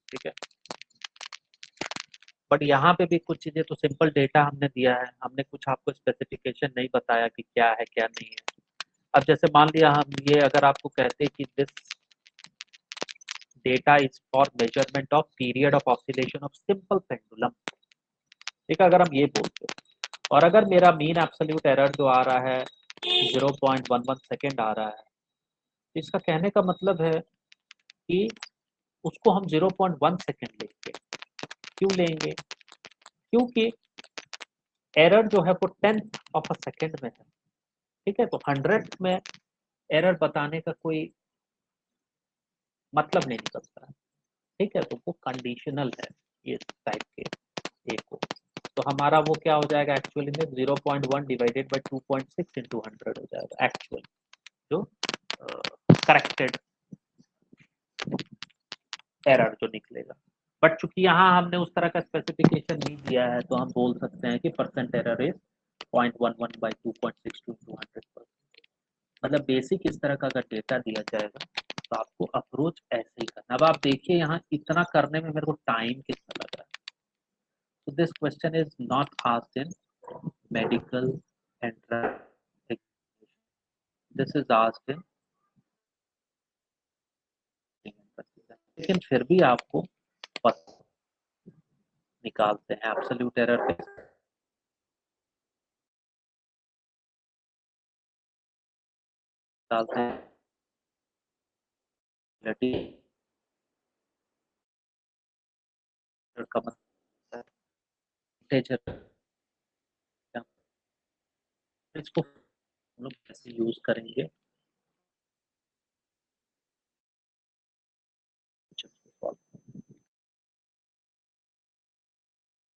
ठीक है, बट यहाँ पे भी कुछ चीजें, तो सिंपल डेटा हमने दिया है, हमने कुछ आपको स्पेसिफिकेशन नहीं बताया कि क्या है क्या नहीं है। अब जैसे मान लिया हम ये अगर आपको कहते कि this data is for measurement of period of oscillation of simple pendulum, ठीक है, अगर हम ये बोलते और अगर मेरा मीन एब्सोल्यूट एरर जो आ रहा है 0.11 सेकेंड आ रहा है, तो इसका कहने का मतलब है कि उसको हम 0.1 सेकेंड लेंगे। क्यों लेंगे? क्योंकि एरर जो है वो 10th ऑफ अ सेकेंड में है। ठीक है, तो 100 में एरर बताने का कोई मतलब नहीं निकलता है। ठीक है, तो वो कंडीशनल है ये टाइप के ए को। तो हमारा वो क्या हो जाएगा एक्चुअली में 0.1 डिवाइडेड बाई 2.6 इंटू 100 हो जाएगा एक्चुअल जो करेक्टेड एरर जो निकलेगा। बट चूंकि यहाँ हमने उस तरह का स्पेसिफिकेशन नहीं दिया है, तो हम बोल सकते हैं कि percent error is 0.11 by 2.6 to 200%। मतलब बेसिक इस तरह का अगर डेटा दिया जाएगा तो आपको अप्रोच ऐसे ही करना। अब आप देखिए यहाँ इतना करने में मेरे को टाइम कितना लग रहा है। तो this question is not asked in medical entrance, this is asked in, लेकिन फिर भी आपको निकालते हैं एब्सोल्यूट एरर निकालते हैं का मतलब इसको हम लोग कैसे यूज करेंगे